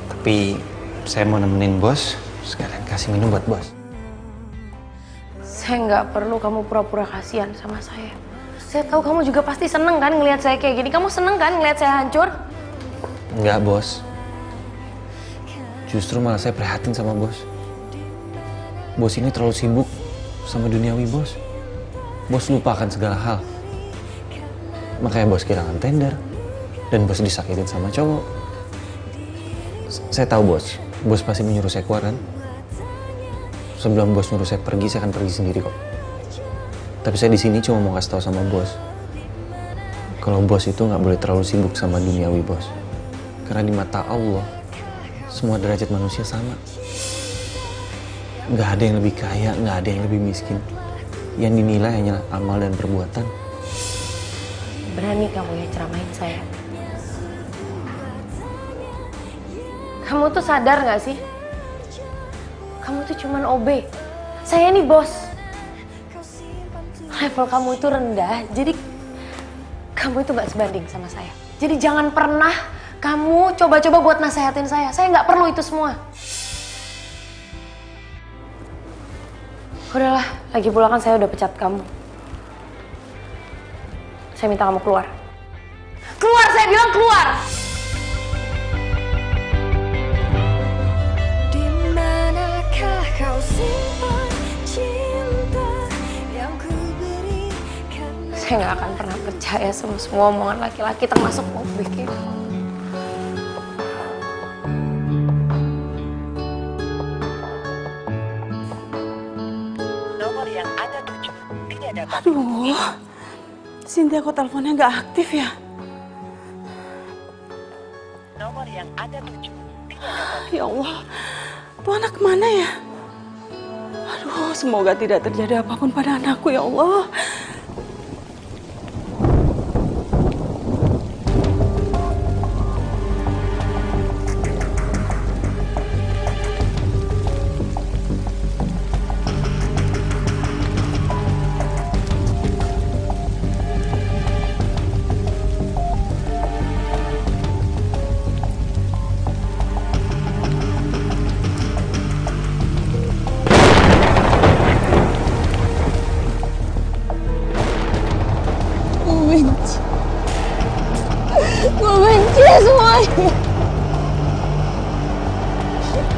Tapi saya mau nemenin bos, sekalian kasih minum buat bos. Saya nggak perlu kamu pura-pura kasihan sama saya. Saya tahu kamu juga pasti seneng kan ngelihat saya kayak gini. Kamu seneng kan ngelihat saya hancur? Enggak bos, justru malah saya prihatin sama bos. Bos ini terlalu sibuk sama duniawi bos. Bos lupakan segala hal. Makanya bos kehilangan tender. Dan bos disakitin sama cowok. Saya tahu bos pasti menyuruh saya keluar kan? Sebelum bos nyuruh saya pergi, saya akan pergi sendiri kok. Tapi saya di sini cuma mau kasih tahu sama bos. Kalau bos itu nggak boleh terlalu sibuk sama duniawi bos. Karena di mata Allah, semua derajat manusia sama. Nggak ada yang lebih kaya, nggak ada yang lebih miskin. Yang dinilai hanya amal dan perbuatan. Berani kamu ya ceramahin saya. Kamu tuh sadar nggak sih? Kamu tuh cuman OB. Saya ini bos. Level kamu itu rendah, jadi kamu itu nggak sebanding sama saya. Jadi jangan pernah kamu coba-coba buat nasehatin saya. Saya nggak perlu itu semua. Udahlah, lagi pula kan saya udah pecat kamu. Saya minta kamu keluar. Keluar, saya bilang keluar! Dimanakah kau simpan cinta yang ku berikan? Saya nggak akan pernah percaya sama semua omongan laki-laki termasuk Bobby. Aduh, Cynthia kok teleponnya nggak aktif ya? Nomor yang ada tujuh. Ya Allah, tuh anak kemana ya? Aduh, semoga tidak terjadi apapun pada anakku ya Allah.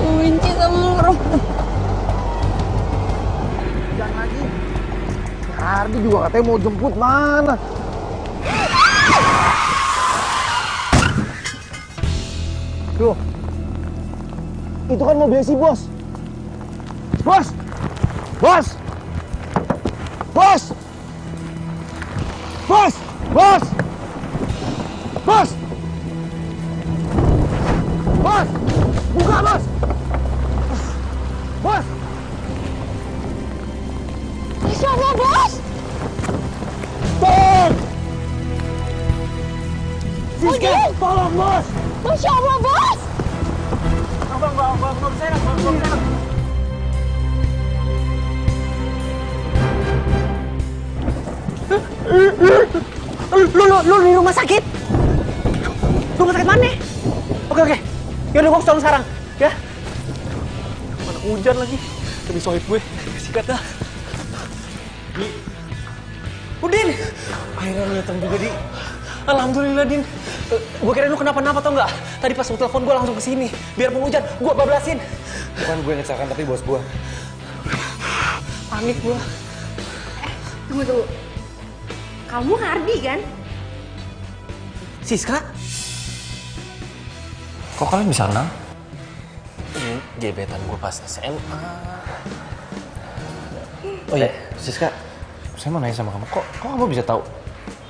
Benci sama orang. Jangan lagi. Ardi juga katanya mau jemput mana? Loh, itu kan mobil si bos. Bos! Bos! Bos! Bos! Bos! Bos! Bos! Buka, bos! Bos! Masya Allah, bos! Tolong! Siska, tolong, bos! Masya Allah, bos! Bang, saya enak. Lu di rumah sakit? Rumah sakit mana? Oke. Yaudah, gue tolong sekarang, ya. Mana hujan lagi. Demi sohib gue. Sikat dah. Udin! Akhirnya lu datang juga, Di. Alhamdulillah, Din. Gue kira lu kenapa-napa tau nggak? Tadi pas lu telepon gue langsung kesini. Biarpun hujan, gue bablasin. Bukan gue yang kecelakaan, tapi bos gue. Panik gue. Tunggu. Kamu Hardi kan? Siska? Kok kalian bisa kenal? Ini gebetan gue pas SMA. Oh iya, Siska, saya mau nanya sama kamu. Kok kamu bisa tahu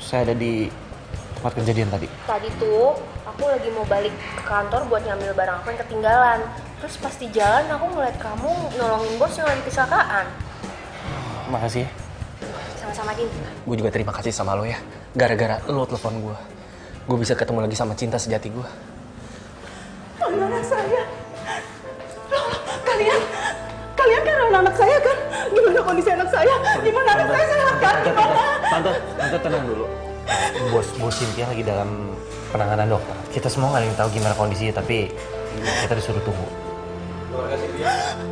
saya ada di tempat kejadian tadi? Tadi tuh aku lagi mau balik ke kantor buat ngambil barang aku yang ketinggalan. Terus pas di jalan aku ngeliat kamu nolongin bos yang lagi kecelakaan. Makasih ya. Sama-sama, Din. Gue juga terima kasih sama lo ya. Gara-gara lo telepon gue bisa ketemu lagi sama cinta sejati gue. Anak saya. Kalian kan anak saya kan? Gimana kondisi anak saya? Gimana anak saya sehat kan? Gimana? Tante tenang dulu. Bos Cynthia lagi dalam penanganan dokter. Kita semua nggak ada yang tahu gimana kondisinya, tapi kita disuruh tunggu.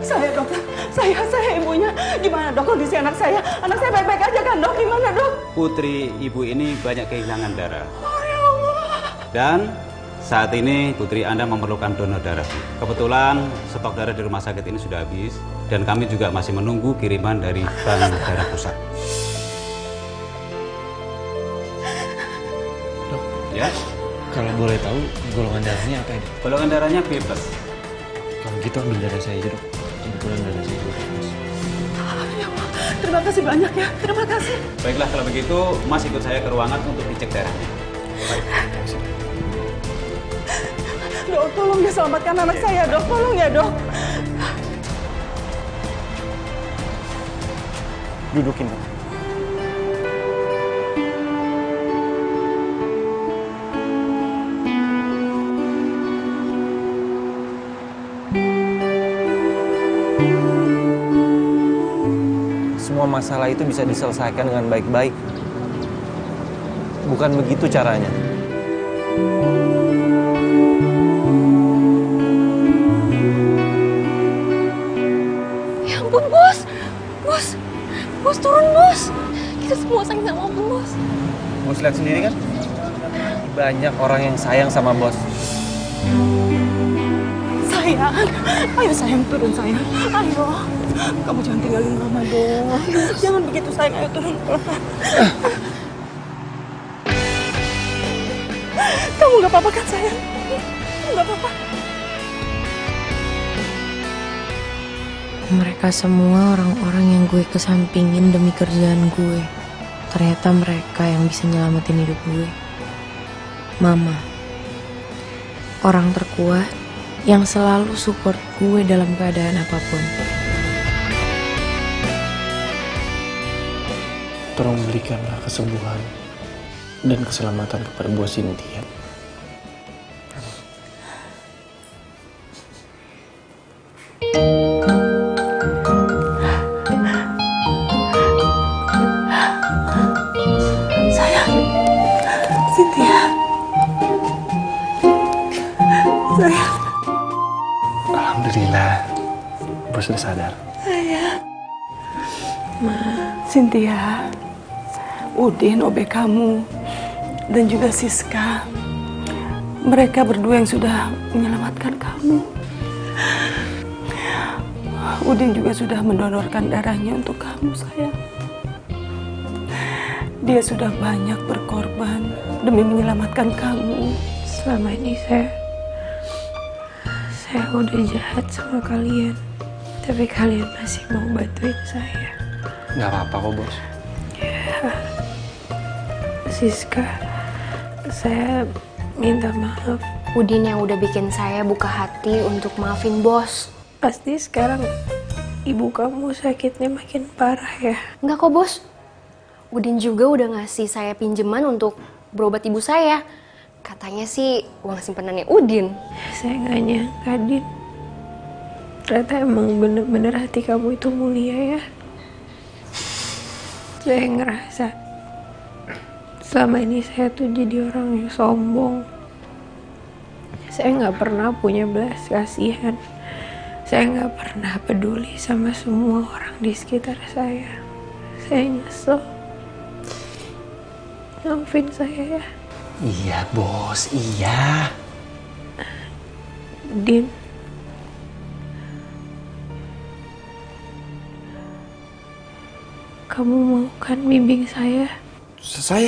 Saya dokter, saya ibunya. Gimana dok kondisi anak saya? Anak saya baik-baik aja kan dok? Gimana dok? Putri ibu ini banyak kehilangan darah. Oh ya Allah. Dan saat ini putri Anda memerlukan donor darah. Kebetulan stok darah di rumah sakit ini sudah habis. Dan kami juga masih menunggu kiriman dari bank darah pusat. Dok, ya? Kalau boleh tahu golongan darahnya apa ya? Golongan darahnya B+. Kalau gitu ambil darah saya aja dok. Kebetulan darah saya juga bagus. Ya Allah, terima kasih banyak ya. Terima kasih. Baiklah kalau begitu, Mas ikut saya ke ruangan untuk dicek darahnya. Baik. Dok, tolong ya selamatkan anak saya dok. Tolong ya dok. Dudukin dok. Semua masalah itu bisa diselesaikan dengan baik-baik. Bukan begitu caranya. Ya ampun, bos. Bos turun, bos. Kita semua sayang sama bos. Bos lihat sendiri kan? Banyak orang yang sayang sama bos. Sayang, ayo sayang turun sayang. Ayo, kamu jangan tinggalin mama dong. Jangan begitu sayang, ayo turun. Kamu nggak apa-apa kan sayang? Nggak apa-apa. Mereka semua orang-orang yang gue kesampingin demi kerjaan gue. Ternyata mereka yang bisa nyelamatin hidup gue. Mama, orang terkuat yang selalu support gue dalam keadaan apapun. Tolong berikanlah kesembuhan dan keselamatan kepada Bu Cynthia. Sayang, Cynthia. Sayang. Alhamdulillah, Bos sudah sadar. Sayang. Cynthia, Udin, OB kamu, dan juga Siska. Mereka berdua yang sudah menyelamatkan kamu. Udin juga sudah mendonorkan darahnya untuk kamu, sayang. Dia sudah banyak berkorban demi menyelamatkan kamu. Selama ini saya udah jahat sama kalian, tapi kalian masih mau bantuin saya. Nggak apa-apa kok, Bos. Ya, Siska, saya minta maaf. Udin yang udah bikin saya buka hati untuk maafin Bos. Pasti sekarang ibu kamu sakitnya makin parah ya? Enggak kok, Bos. Udin juga udah ngasih saya pinjaman untuk berobat ibu saya. Katanya sih uang simpenannya Udin. Saya nggak nyangka, Din. Ternyata emang bener-bener hati kamu itu mulia ya. Saya ngerasa selama ini saya tuh jadi orang yang sombong. Saya nggak pernah punya belas kasihan. Saya nggak pernah peduli sama semua orang di sekitar saya. Saya nyesel. Maafin saya ya. Iya, Bos, iya. Din. Kamu mau kan bimbing saya? Saya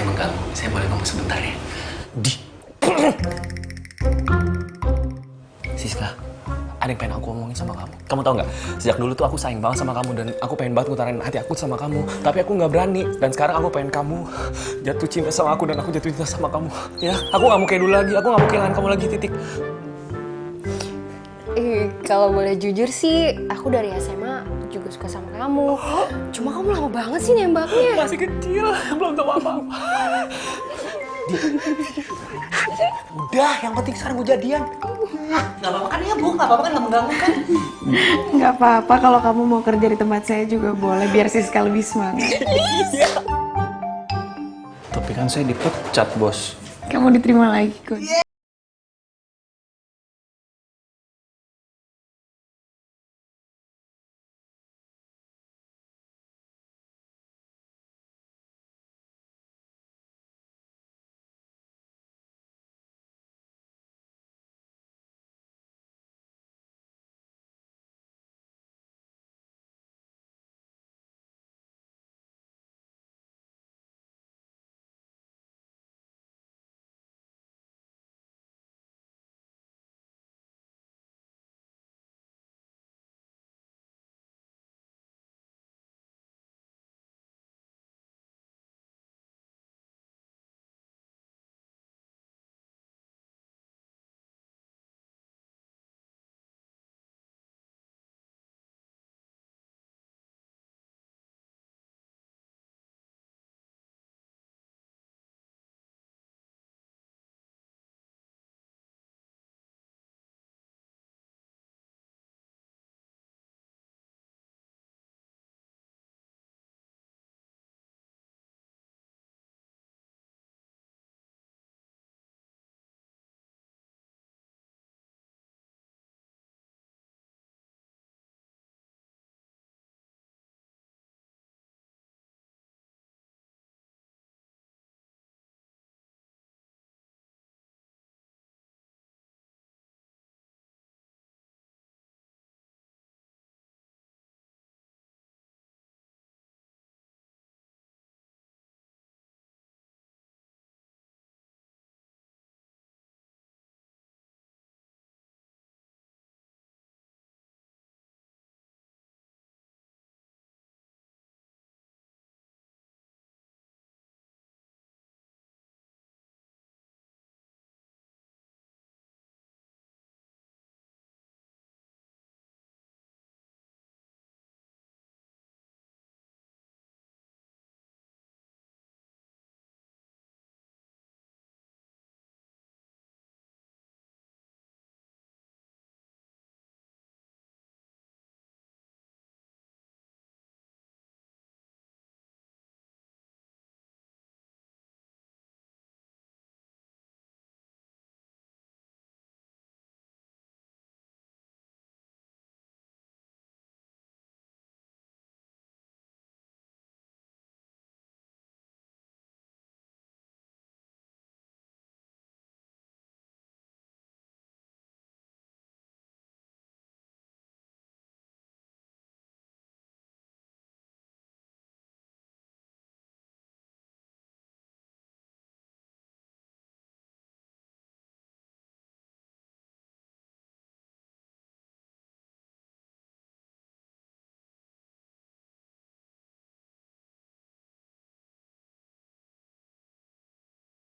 mengganggu. Saya boleh ngomong sebentar ya? Siska, ada yang pengen aku omongin sama kamu. Kamu tau nggak? Sejak dulu tuh aku sayang banget sama kamu dan aku pengen banget ngutarin hati aku sama kamu. Tapi aku nggak berani. Dan sekarang aku pengen kamu jatuh cinta sama aku dan aku jatuh cinta sama kamu. Ya, aku nggak mau kayak dulu lagi. Aku nggak mau kehilangan kamu lagi, titik. Kalau boleh jujur sih, aku dari SMA juga suka sama kamu. Cuma kamu lama banget sih nembaknya. Masih kecil, belum tahu apa-apa. Udah, yang penting sekarang gue jadian. Gak apa-apa kan ya, Bu? Gak apa-apa kan, gak mengganggu kan? Nggak apa-apa kalau kamu mau kerja di tempat saya juga boleh, biar Siska lebih semangat. Tapi kan saya dipecat, Bos. Kamu diterima lagi kok.